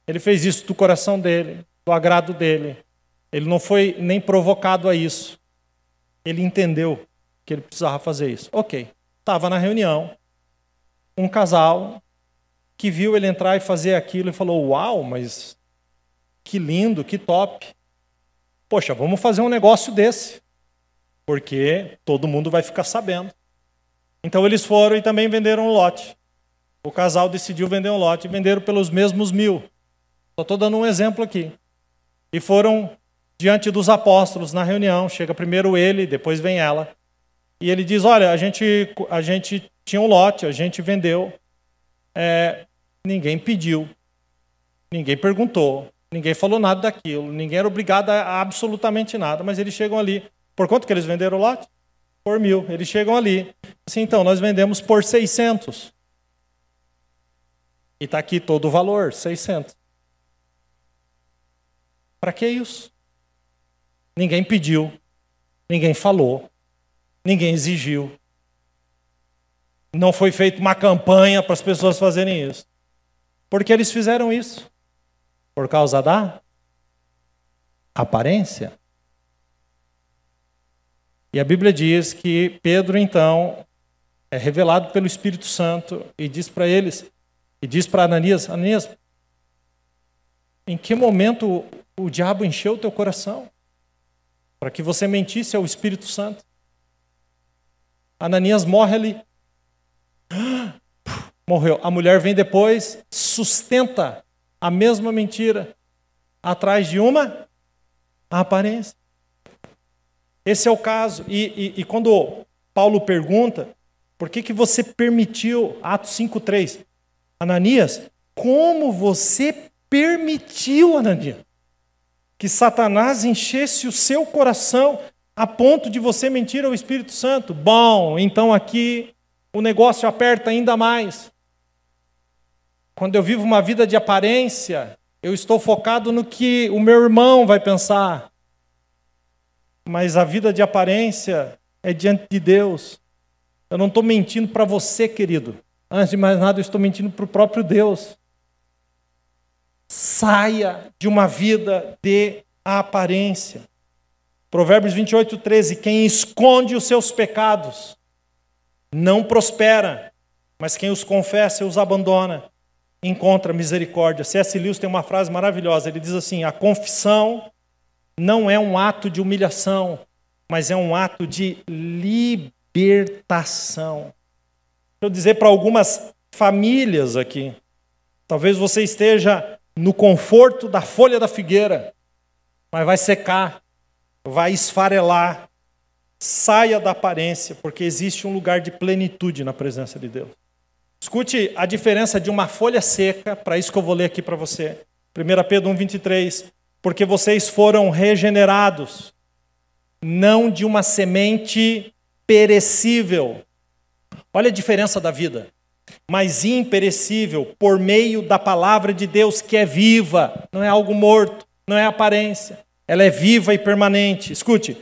Ele fez isso do coração dele, do agrado dele. Ele não foi nem provocado a isso. Ele entendeu que ele precisava fazer isso. Ok, estava na reunião, um casal que viu ele entrar e fazer aquilo e falou: uau, mas que lindo, que top. Poxa, vamos fazer um negócio desse, porque todo mundo vai ficar sabendo. Então eles foram e também venderam um lote. O casal decidiu vender um lote e venderam pelos mesmos 1.000. Só estou dando um exemplo aqui. E foram diante dos apóstolos na reunião. Chega primeiro ele, depois vem ela. E ele diz: olha, a gente tinha um lote, a gente vendeu. Ninguém pediu, ninguém perguntou, ninguém falou nada daquilo, ninguém era obrigado a absolutamente nada, mas eles chegam ali. Por quanto que eles venderam o lote? Por 1.000. Eles chegam ali. Assim, então, nós vendemos por 600. E está aqui todo o valor, 600. Para que isso? Ninguém pediu, ninguém falou, ninguém exigiu. Não foi feita uma campanha para as pessoas fazerem isso. Por que eles fizeram isso? Por causa da aparência. E a Bíblia diz que Pedro, então, é revelado pelo Espírito Santo e diz para eles, e diz para Ananias: Ananias, em que momento o diabo encheu o teu coração? para que você mentisse ao Espírito Santo. Ananias morre ali. Morreu. A mulher vem depois, sustenta a mesma mentira atrás de uma aparência. Esse é o caso. E quando Paulo pergunta, por que você permitiu, Atos 5:3, Ananias, como você permitiu, Ananias, que Satanás enchesse o seu coração a ponto de você mentir ao Espírito Santo? Bom, então aqui o negócio aperta ainda mais. Quando eu vivo uma vida de aparência, eu estou focado no que o meu irmão vai pensar. Mas a vida de aparência é diante de Deus. Eu não estou mentindo para você, querido. Antes de mais nada, eu estou mentindo para o próprio Deus. Saia de uma vida de aparência. Provérbios 28:13. Quem esconde os seus pecados não prospera, mas quem os confessa e os abandona encontra misericórdia. C.S. Lewis tem uma frase maravilhosa. Ele diz assim: a confissão não é um ato de humilhação, mas é um ato de libertação. Deixa eu dizer para algumas famílias aqui, talvez você esteja no conforto da folha da figueira, mas vai secar, vai esfarelar. Saia da aparência, porque existe um lugar de plenitude na presença de Deus. Escute a diferença de uma folha seca, para isso que eu vou ler aqui para você. 1 Pedro 1:23. Porque vocês foram regenerados, não de uma semente perecível. Olha a diferença da vida. Mas imperecível, por meio da palavra de Deus, que é viva, não é algo morto, não é aparência. Ela é viva e permanente. Escute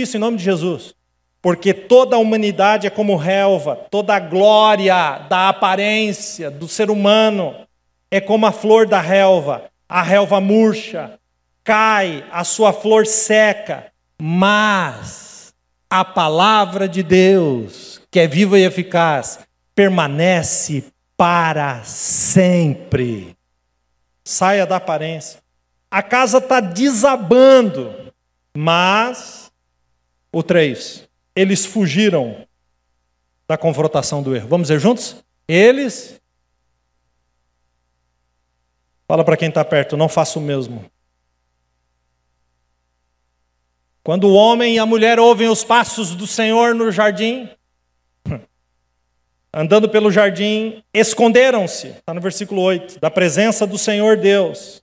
isso em nome de Jesus. Porque toda a humanidade é como relva, toda a glória da aparência do ser humano é como a flor da relva. A relva murcha, cai, a sua flor seca, mas a palavra de Deus, que é viva e eficaz, permanece para sempre. Saia da aparência. A casa está desabando, mas o 3, eles fugiram da confrontação do erro. Vamos ver juntos? Eles... Fala para quem está perto, não faça o mesmo. Quando o homem e a mulher ouvem os passos do Senhor no jardim, andando pelo jardim, esconderam-se, está no versículo 8, da presença do Senhor Deus.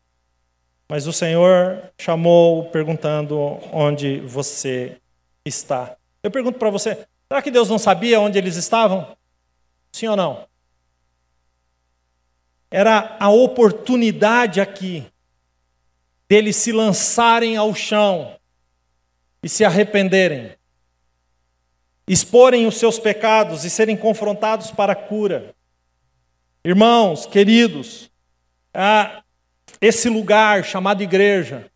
Mas o Senhor chamou, perguntando onde você está. Eu pergunto para você, será que Deus não sabia onde eles estavam? Sim ou não? Era a oportunidade aqui deles se lançarem ao chão e se arrependerem, exporem os seus pecados e serem confrontados para a cura. Irmãos, queridos, esse lugar chamado igreja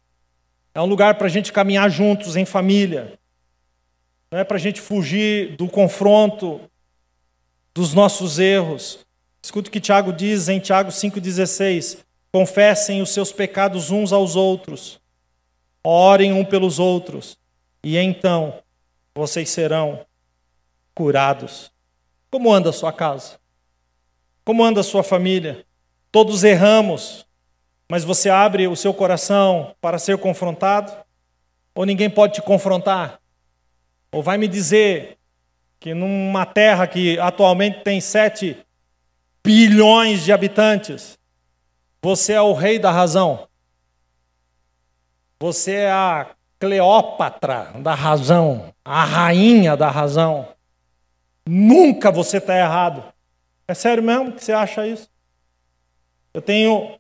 é um lugar para a gente caminhar juntos em família, não é para a gente fugir do confronto dos nossos erros. Escuta o que Tiago diz em Tiago 5,16. Confessem os seus pecados uns aos outros. Orem um pelos outros. E então vocês serão curados. Como anda a sua casa? Como anda a sua família? Todos erramos, mas você abre o seu coração para ser confrontado? Ou ninguém pode te confrontar? Ou vai me dizer que numa terra que atualmente tem 7 bilhões de habitantes, você é o rei da razão? Você é a Cleópatra da razão, a rainha da razão. Nunca você está errado. É sério mesmo que você acha isso? Eu tenho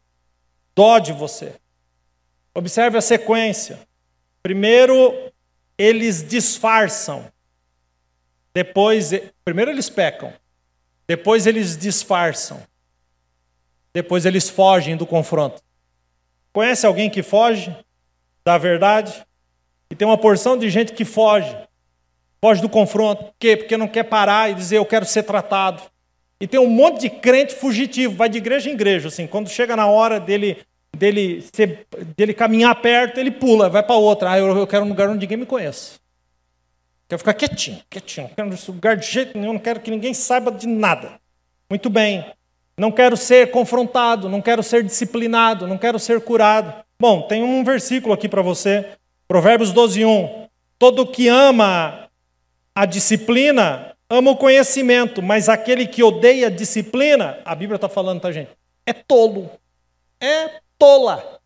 dó de você. Observe a sequência. Primeiro, eles disfarçam. Primeiro eles pecam. Depois eles disfarçam. Depois eles fogem do confronto. Conhece alguém que foge da verdade? E tem uma porção de gente que foge. Foge do confronto. Por quê? Porque não quer parar e dizer eu quero ser tratado. E tem um monte de crente fugitivo, vai de igreja em igreja. Assim, quando chega na hora dele dele caminhar perto, ele pula, vai para outra. Eu quero um lugar onde ninguém me conheça. Quero ficar quietinho. Não quero esse lugar de jeito nenhum, não quero que ninguém saiba de nada. Muito bem. Não quero ser confrontado, não quero ser disciplinado, não quero ser curado. Bom, tem um versículo aqui para você. Provérbios 12:1. Todo que ama a disciplina, ama o conhecimento, mas aquele que odeia a disciplina, a Bíblia está falando, tá, gente? É tolo. É tola.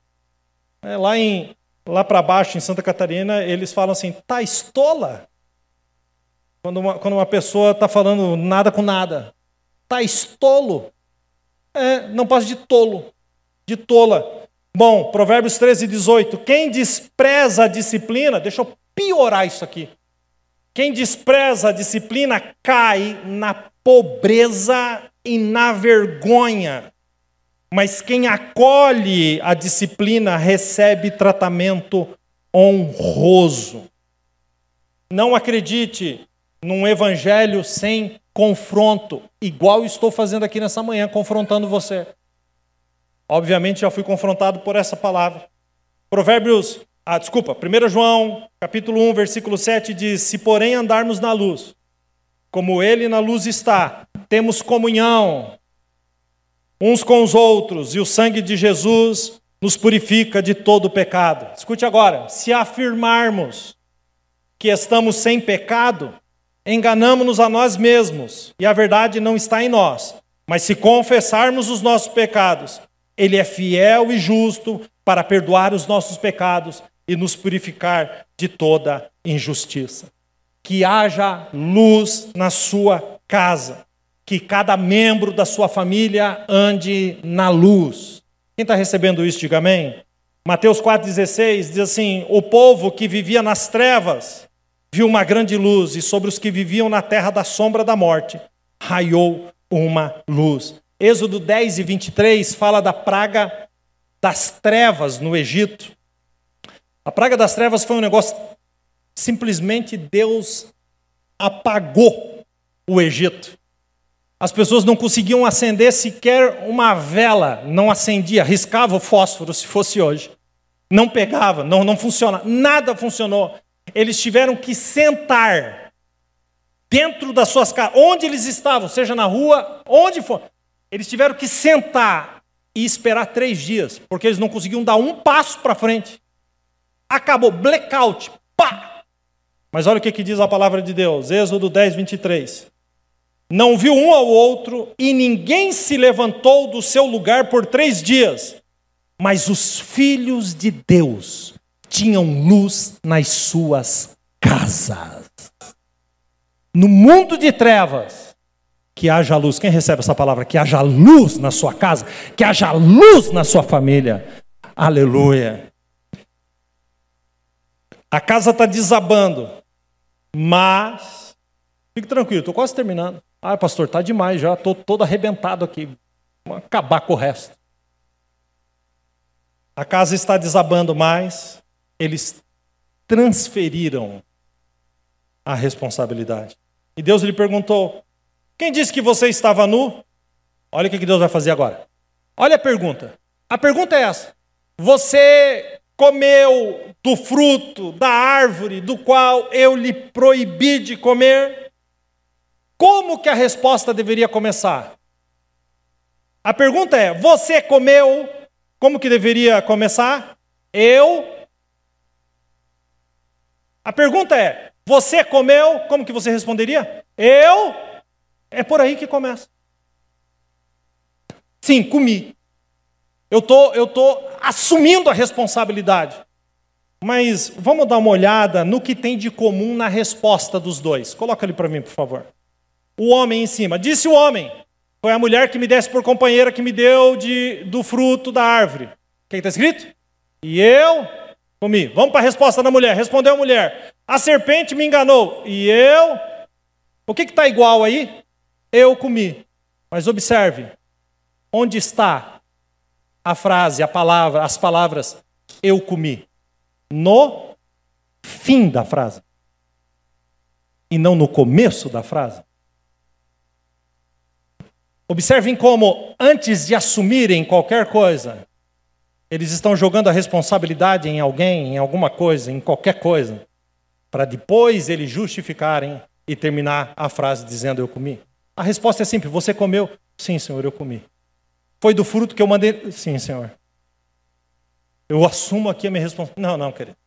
Lá para baixo, em Santa Catarina, eles falam assim, tá estola? Quando uma pessoa está falando nada com nada. Tá estolo? Não passa de tolo, de tola. Bom, Provérbios 13:18. Quem despreza a disciplina, deixa eu piorar isso aqui. Quem despreza a disciplina cai na pobreza e na vergonha. Mas quem acolhe a disciplina recebe tratamento honroso. Não acredite num evangelho sem confronto, igual estou fazendo aqui nessa manhã, confrontando você. Obviamente já fui confrontado por essa palavra. 1 João, capítulo 1, versículo 7 diz, se porém andarmos na luz, como ele na luz está, temos comunhão uns com os outros, e o sangue de Jesus nos purifica de todo o pecado. Escute agora, se afirmarmos que estamos sem pecado, enganamo-nos a nós mesmos, e a verdade não está em nós. Mas se confessarmos os nossos pecados, Ele é fiel e justo para perdoar os nossos pecados e nos purificar de toda injustiça. Que haja luz na sua casa, que cada membro da sua família ande na luz. Quem está recebendo isso, diga amém. Mateus 4,16 diz assim, o povo que vivia nas trevas viu uma grande luz, e sobre os que viviam na terra da sombra da morte, raiou uma luz. Êxodo 10:23 fala da praga das trevas no Egito. A praga das trevas foi um negócio, simplesmente Deus apagou o Egito. As pessoas não conseguiam acender sequer uma vela, não acendia, riscava o fósforo se fosse hoje. Não pegava, não funcionava, nada funcionou. Eles tiveram que sentar dentro das suas casas, onde eles estavam, seja na rua, onde for. Eles tiveram que sentar e esperar 3 dias, porque eles não conseguiam dar um passo para frente. Acabou, blackout, pá! Mas olha o que diz a palavra de Deus, Êxodo 10:23. Não viu um ao outro, e ninguém se levantou do seu lugar por 3 dias. Mas os filhos de Deus tinham luz nas suas casas. No mundo de trevas, que haja luz. Quem recebe essa palavra? Que haja luz na sua casa, que haja luz na sua família. Aleluia. A casa está desabando, mas fique tranquilo, estou quase terminando. Ah, pastor, está demais já, estou todo arrebentado aqui. Vamos acabar com o resto. A casa está desabando, mas eles transferiram a responsabilidade. E Deus lhe perguntou, quem disse que você estava nu? Olha o que Deus vai fazer agora. Olha a pergunta. A pergunta é essa. Você comeu do fruto da árvore do qual eu lhe proibi de comer? Como que a resposta deveria começar? A pergunta é, você comeu? Como que deveria começar? A pergunta é, você comeu? Como que você responderia? Eu? É por aí que começa. Sim, comi. Eu tô assumindo a responsabilidade. Mas vamos dar uma olhada no que tem de comum na resposta dos dois. Coloca ali para mim, por favor. O homem em cima. Disse o homem, foi a mulher que me desse por companheira, que me deu do fruto da árvore. O que está escrito? E eu comi. Vamos para a resposta da mulher. Respondeu a mulher. A serpente me enganou. E eu... O que está igual aí? Eu comi. Mas observe. Onde está a frase, a palavra, as palavras eu comi? No fim da frase. E não no começo da frase. Observem como, antes de assumirem qualquer coisa, Eles estão jogando a responsabilidade em alguém, em alguma coisa, em qualquer coisa, para depois eles justificarem e terminar a frase dizendo eu comi. A resposta é simples, você comeu? Sim, Senhor, eu comi. Foi do fruto que eu mandei? Sim, Senhor. Eu assumo aqui a minha responsabilidade. Não, querido.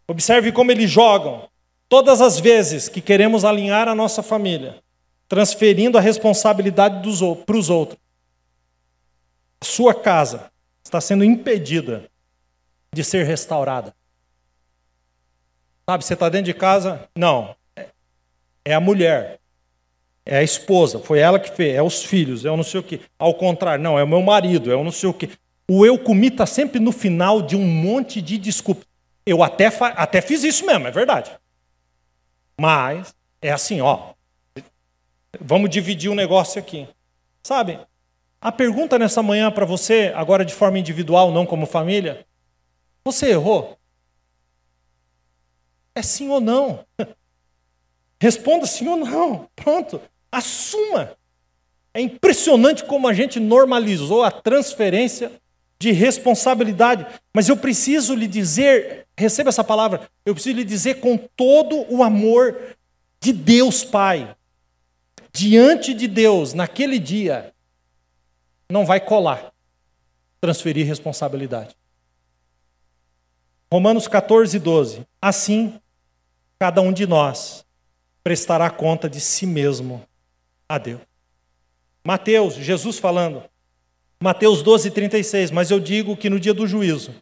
Observe como eles jogam. Todas as vezes que queremos alinhar a nossa família, transferindo a responsabilidade para os outros, a sua casa está sendo impedida de ser restaurada. Sabe, você está dentro de casa? Não. É a mulher. É a esposa. Foi ela que fez. É os filhos. É o não sei o quê. Ao contrário, não. É o meu marido. É o não sei o quê. O eu comi está sempre no final de um monte de desculpas. Eu até fiz isso mesmo, é verdade. Mas é assim, ó. Vamos dividir o negócio aqui. Sabe, a pergunta nessa manhã para você, agora de forma individual, não como família, você errou? É sim ou não? Responda sim ou não. Pronto. Assuma. É impressionante como a gente normalizou a transferência de responsabilidade. Mas eu preciso lhe dizer, receba essa palavra, eu preciso lhe dizer com todo o amor de Deus Pai. Diante de Deus, naquele dia, não vai colar transferir responsabilidade. Romanos 14, 12. Assim, cada um de nós prestará conta de si mesmo a Deus. Mateus, Jesus falando, Mateus 12, 36. Mas eu digo que no dia do juízo,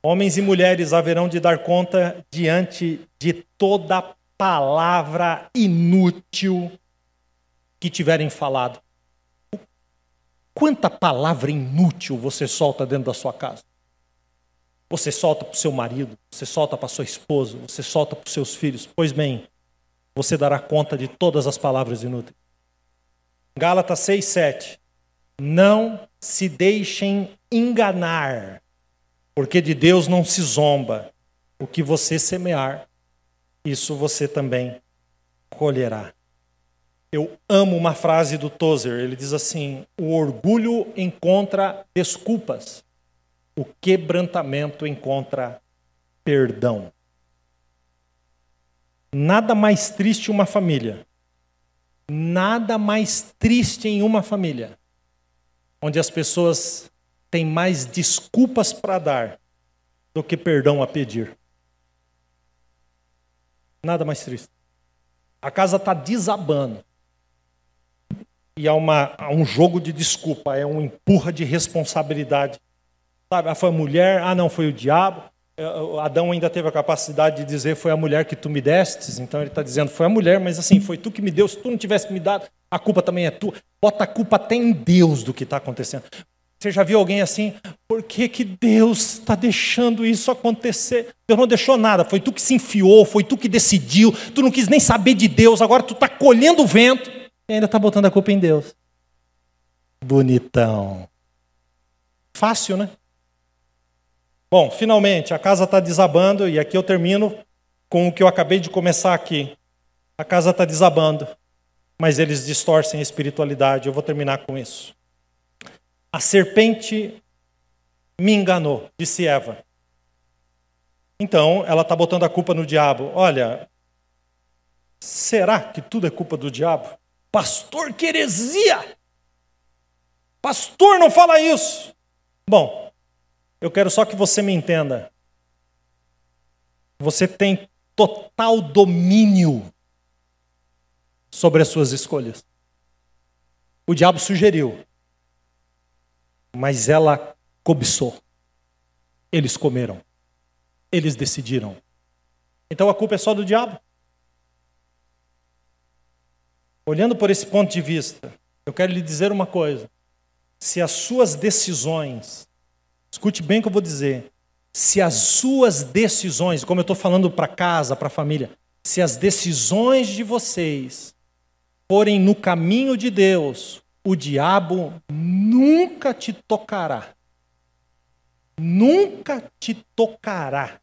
homens e mulheres haverão de dar conta diante de toda palavra inútil que tiverem falado. Quanta palavra inútil você solta dentro da sua casa? Você solta para o seu marido, você solta para a sua esposa, você solta para os seus filhos. Pois bem, você dará conta de todas as palavras inúteis. Gálatas 6, 7. Não se deixem enganar, porque de Deus não se zomba. O que você semear, isso você também colherá. Eu amo uma frase do Tozer, ele diz assim: o orgulho encontra desculpas, o quebrantamento encontra perdão. Nada mais triste uma família, nada mais triste em uma família, onde as pessoas têm mais desculpas para dar do que perdão a pedir. Nada mais triste. A casa está desabando. E há um jogo de desculpa, é um empurra de responsabilidade. Sabe, foi a mulher, não, foi o diabo. Adão ainda teve a capacidade de dizer, foi a mulher que tu me destes. Então ele está dizendo, foi a mulher, mas assim, foi tu que me deu. Se tu não tivesse me dado, a culpa também é tua. Bota a culpa até em Deus do que está acontecendo. Você já viu alguém assim? Por que Deus está deixando isso acontecer? Deus não deixou nada, foi tu que se enfiou, foi tu que decidiu, tu não quis nem saber de Deus, agora tu está colhendo o vento e ainda está botando a culpa em Deus. Bonitão. Fácil, né? Bom, finalmente, a casa está desabando e aqui eu termino com o que eu acabei de começar aqui. A casa está desabando, mas eles distorcem a espiritualidade. Eu vou terminar com isso. A serpente me enganou, disse Eva. Então, ela está botando a culpa no diabo. Olha, será que tudo é culpa do diabo? Pastor, que heresia! Pastor, não fala isso! Bom, eu quero só que você me entenda. Você tem total domínio sobre as suas escolhas. O diabo sugeriu, mas ela cobiçou. Eles comeram. Eles decidiram. Então a culpa é só do diabo? Olhando por esse ponto de vista, eu quero lhe dizer uma coisa. Se as suas decisões, escute bem o que eu vou dizer, se as suas decisões, como eu estou falando para casa, para a família, se as decisões de vocês forem no caminho de Deus, o diabo nunca te tocará. Nunca te tocará.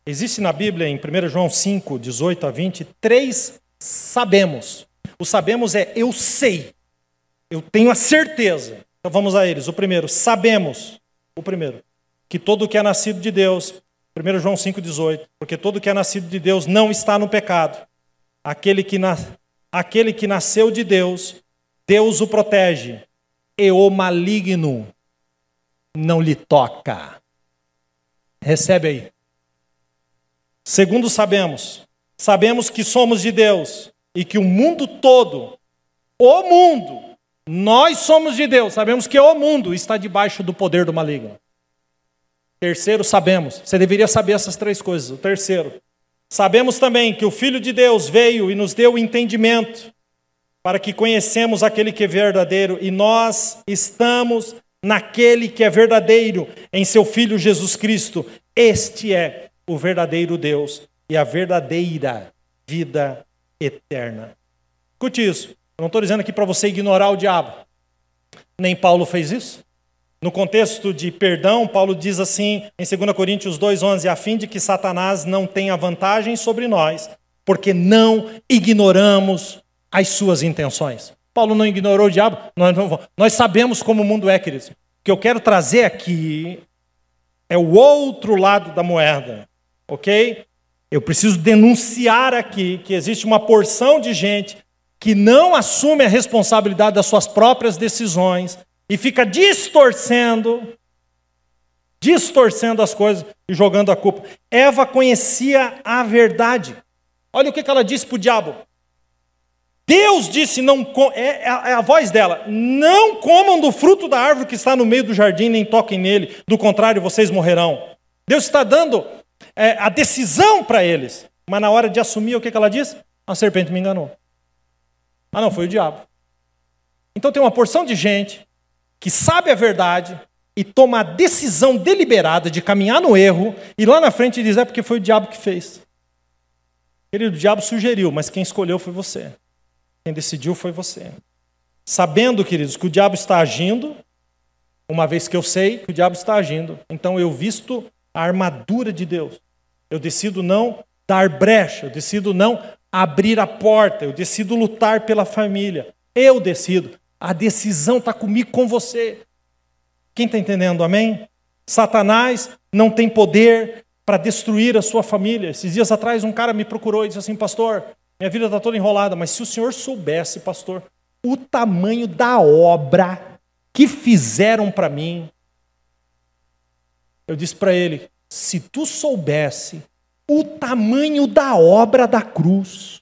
Existe na Bíblia, em 1 João 5, 18 a 20, 3 sabemos. O sabemos é eu sei, eu tenho a certeza. Então vamos a eles. O primeiro, sabemos, que todo o que é nascido de Deus, 1 João 5,18, porque todo o que é nascido de Deus não está no pecado. Aquele que nasceu de Deus, Deus o protege, e o maligno não lhe toca. Recebe aí. Segundo, sabemos que somos de Deus e que o mundo todo, nós somos de Deus, sabemos que o mundo está debaixo do poder do maligno. Terceiro, sabemos, você deveria saber essas três coisas. O terceiro, sabemos também que o Filho de Deus veio e nos deu o entendimento para que conhecemos aquele que é verdadeiro, e nós estamos naquele que é verdadeiro, em seu Filho Jesus Cristo. Este é o verdadeiro Deus e a verdadeira vida eterna. Escute isso. Eu não estou dizendo aqui para você ignorar o diabo. Nem Paulo fez isso. No contexto de perdão, Paulo diz assim em 2 Coríntios 2,11, a fim de que Satanás não tenha vantagem sobre nós, porque não ignoramos as suas intenções. Paulo não ignorou o diabo. Nós sabemos como o mundo é, queridos. O que eu quero trazer aqui é o outro lado da moeda, ok? Eu preciso denunciar aqui que existe uma porção de gente que não assume a responsabilidade das suas próprias decisões e fica distorcendo as coisas e jogando a culpa. Eva conhecia a verdade. Olha o que ela disse para o diabo. Deus disse, é a voz dela, não comam do fruto da árvore que está no meio do jardim, nem toquem nele, do contrário vocês morrerão. Deus está dando a decisão para eles, mas na hora de assumir, o que ela disse? A serpente me enganou. Ah não, foi o diabo. Então tem uma porção de gente que sabe a verdade e toma a decisão deliberada de caminhar no erro, e lá na frente diz, é porque foi o diabo que fez. Querido, o diabo sugeriu, mas quem escolheu foi você. Quem decidiu foi você. Sabendo, queridos, que o diabo está agindo, uma vez que eu sei que o diabo está agindo, então eu visto a armadura de Deus. Eu decido não dar brecha, eu decido não abrir a porta, eu decido lutar pela família. Eu decido. A decisão está comigo, com você. Quem está entendendo, amém? Satanás não tem poder para destruir a sua família. Esses dias atrás um cara me procurou e disse assim, pastor, minha vida está toda enrolada, mas se o senhor soubesse, pastor, o tamanho da obra que fizeram para mim. Eu disse para ele, se tu soubesse o tamanho da obra da cruz,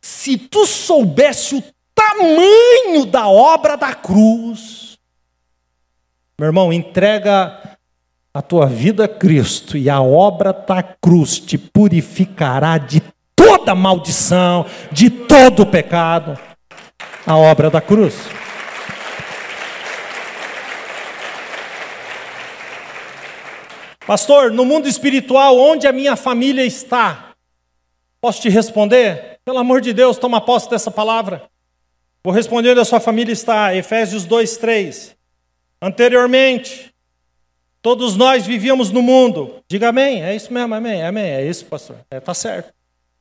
se tu soubesse o tamanho da obra da cruz, meu irmão, entrega a tua vida a Cristo e a obra da cruz te purificará de toda maldição, de todo pecado. A obra da cruz. Pastor, no mundo espiritual, onde a minha família está? Posso te responder? Pelo amor de Deus, toma posse dessa palavra. Vou responder onde a sua família está. Efésios 2:3. Anteriormente, todos nós vivíamos no mundo. Diga amém. É isso mesmo, amém. Amém. É isso, pastor. Está certo.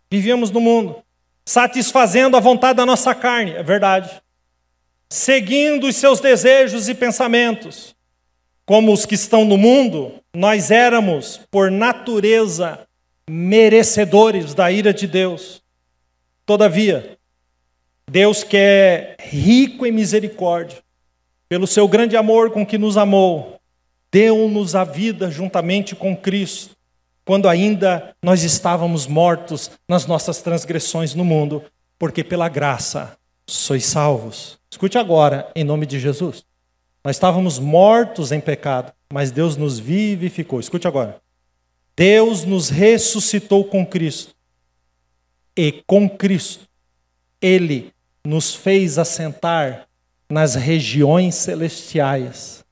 Vivíamos no mundo, satisfazendo a vontade da nossa carne. É verdade. Seguindo os seus desejos e pensamentos. Como os que estão no mundo, nós éramos, por natureza, merecedores da ira de Deus. Todavia, Deus, que é rico em misericórdia, pelo seu grande amor com que nos amou, deu-nos a vida juntamente com Cristo, quando ainda nós estávamos mortos nas nossas transgressões no mundo, porque pela graça sois salvos. Escute agora, em nome de Jesus. Nós estávamos mortos em pecado, mas Deus nos vivificou. Escute agora. Deus nos ressuscitou com Cristo. E com Cristo, Ele nos fez assentar nas regiões celestiais,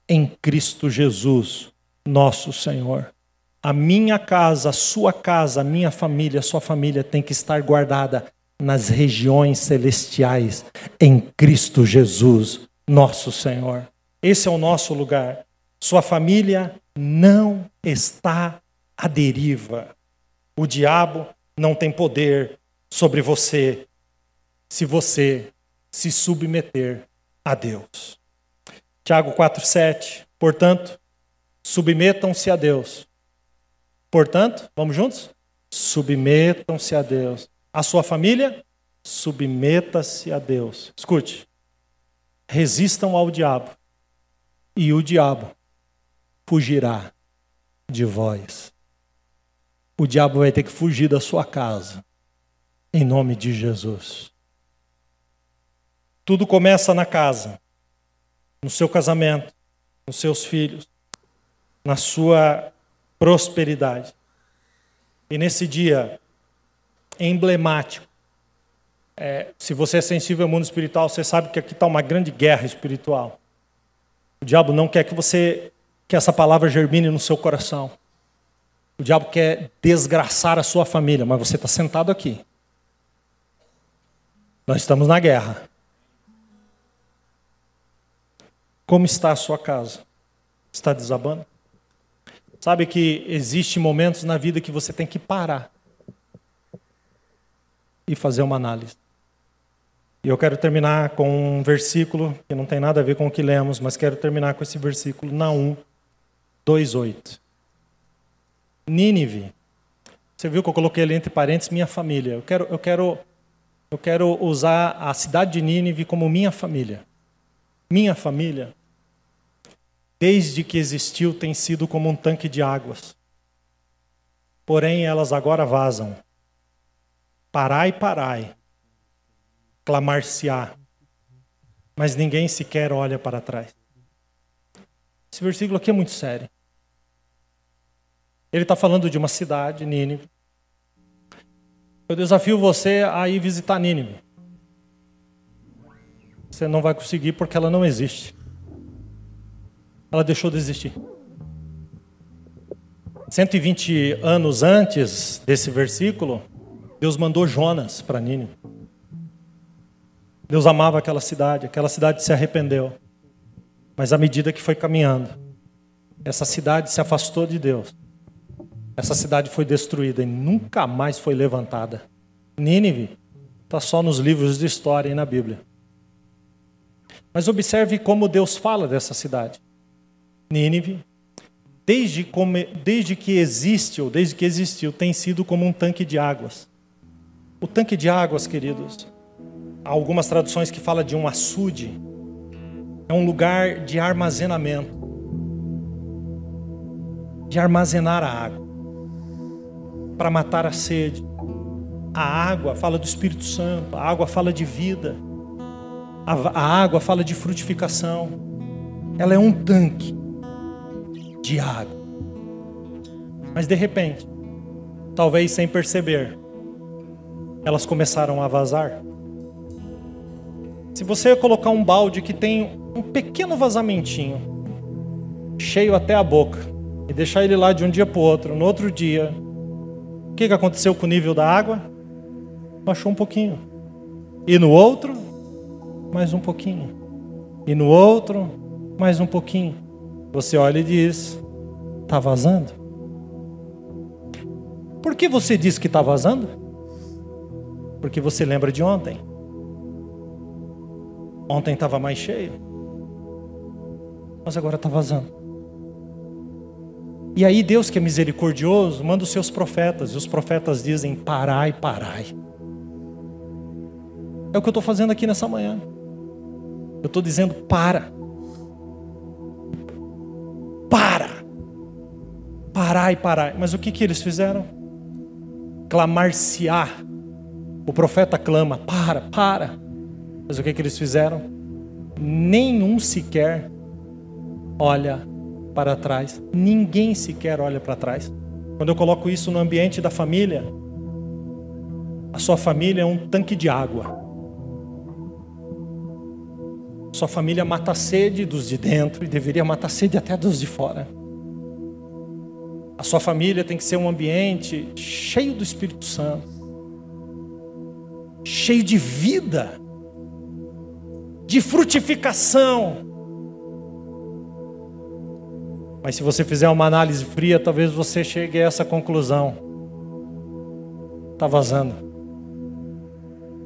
em Cristo Jesus, nosso Senhor. A minha casa, a sua casa, a minha família, a sua família tem que estar guardada nas regiões celestiais, em Cristo Jesus, nosso Senhor. Esse é o nosso lugar. Sua família não está à deriva. O diabo não tem poder sobre você, se você se submeter a Deus. Tiago 4,7. Portanto, submetam-se a Deus. Portanto, vamos juntos? Submetam-se a Deus. A sua família, submeta-se a Deus. Escute. Resistam ao diabo, e o diabo fugirá de vós. O diabo vai ter que fugir da sua casa, em nome de Jesus. Tudo começa na casa, no seu casamento, nos seus filhos, na sua prosperidade. E nesse dia emblemático, se você é sensível ao mundo espiritual, você sabe que aqui está uma grande guerra espiritual. O diabo não quer que essa palavra germine no seu coração. O diabo quer desgraçar a sua família, mas você está sentado aqui. Nós estamos na guerra. Como está a sua casa? Está desabando? Sabe que existem momentos na vida que você tem que parar e fazer uma análise. E eu quero terminar com um versículo que não tem nada a ver com o que lemos, mas quero terminar com esse versículo, Naum 2,8. Nínive. Você viu que eu coloquei ali entre parênteses minha família. Eu quero usar a cidade de Nínive como minha família. Minha família, desde que existiu, tem sido como um tanque de águas. Porém, elas agora vazam. Parai, parai. Clamar-se-á. Mas ninguém sequer olha para trás. Esse versículo aqui é muito sério. Ele está falando de uma cidade, Nínive. Eu desafio você a ir visitar Nínive. Você não vai conseguir porque ela não existe. Ela deixou de existir. 120 anos antes desse versículo, Deus mandou Jonas para Nínive. Deus amava aquela cidade se arrependeu. Mas à medida que foi caminhando, essa cidade se afastou de Deus. Essa cidade foi destruída e nunca mais foi levantada. Nínive está só nos livros de história e na Bíblia. Mas observe como Deus fala dessa cidade. Nínive, desde que existiu, tem sido como um tanque de águas. O tanque de águas, queridos, há algumas traduções que falam de um açude. É um lugar de armazenamento. De armazenar a água. Para matar a sede. A água fala do Espírito Santo, a água fala de vida. A água fala de frutificação. Ela é um tanque de água. Mas de repente, talvez sem perceber, elas começaram a vazar. Se você colocar um balde que tem um pequeno vazamentinho, cheio até a boca, e deixar ele lá de um dia para o outro, no outro dia, o que aconteceu com o nível da água? Baixou um pouquinho. E no outro, mais um pouquinho. E no outro, mais um pouquinho. Você olha e diz, está vazando? Por que você diz que está vazando? Porque você lembra de ontem. Ontem estava mais cheio. Mas agora está vazando. E aí Deus, que é misericordioso, manda os seus profetas. E os profetas dizem, parai, parai. É o que eu estou fazendo aqui nessa manhã. Eu estou dizendo, para. Parai, parai. Mas o que eles fizeram? Clamar-se-á. O profeta clama, para. Mas o que eles fizeram? Nenhum sequer olha para trás. Ninguém sequer olha para trás. Quando eu coloco isso no ambiente da família, a sua família é um tanque de água. Sua família mata a sede dos de dentro e deveria matar a sede até dos de fora. A sua família tem que ser um ambiente cheio do Espírito Santo, cheio de vida, de frutificação. Mas se você fizer uma análise fria, talvez você chegue a essa conclusão. Está vazando.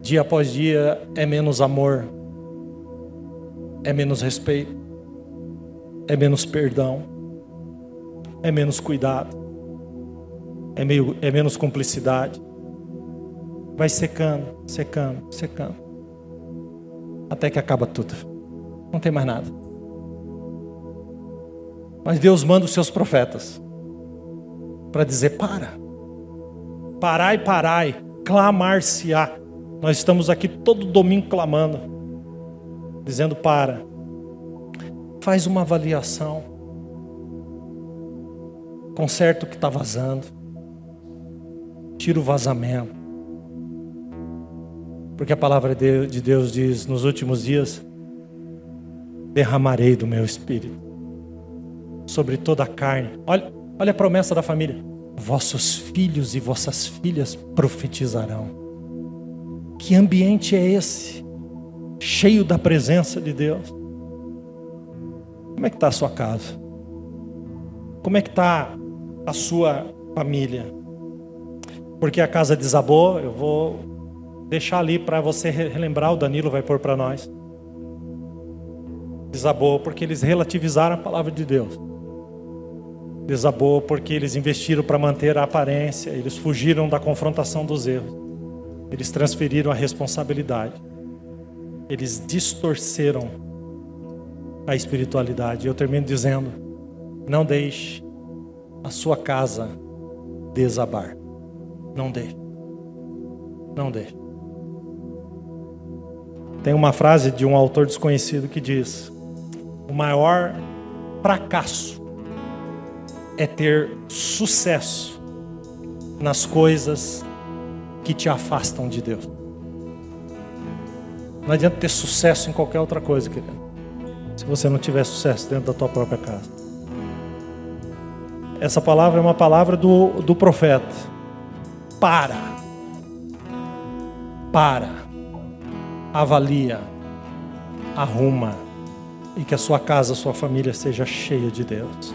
Dia após dia é menos amor, é menos respeito, é menos perdão, é menos cuidado, é menos cumplicidade. Vai secando, secando, secando, até que acaba tudo. Não tem mais nada. Mas Deus manda os seus profetas para dizer: parai, clamar-se-á. Nós estamos aqui todo domingo clamando, dizendo: faz uma avaliação, conserta o que está vazando, tira o vazamento, porque a palavra de Deus diz: nos últimos dias derramarei do meu espírito sobre toda a carne. Olha a promessa da família: vossos filhos e vossas filhas profetizarão. Que ambiente é esse? Cheio da presença de Deus. Como é que está a sua casa? Como é que está a sua família? Porque a casa desabou, eu vou deixar ali para você relembrar, o Danilo vai pôr para nós. Desabou porque eles relativizaram a palavra de Deus. Desabou porque eles investiram para manter a aparência, eles fugiram da confrontação dos erros, eles transferiram a responsabilidade, eles distorceram a espiritualidade. Eu termino dizendo: não deixe a sua casa desabar. Não deixe. Não deixe. Tem uma frase de um autor desconhecido que diz: o maior fracasso é ter sucesso nas coisas que te afastam de Deus. Não adianta ter sucesso em qualquer outra coisa, querido, se você não tiver sucesso dentro da tua própria casa. Essa palavra é uma palavra do profeta. Avalia, arruma, e que a sua casa, a sua família seja cheia de Deus.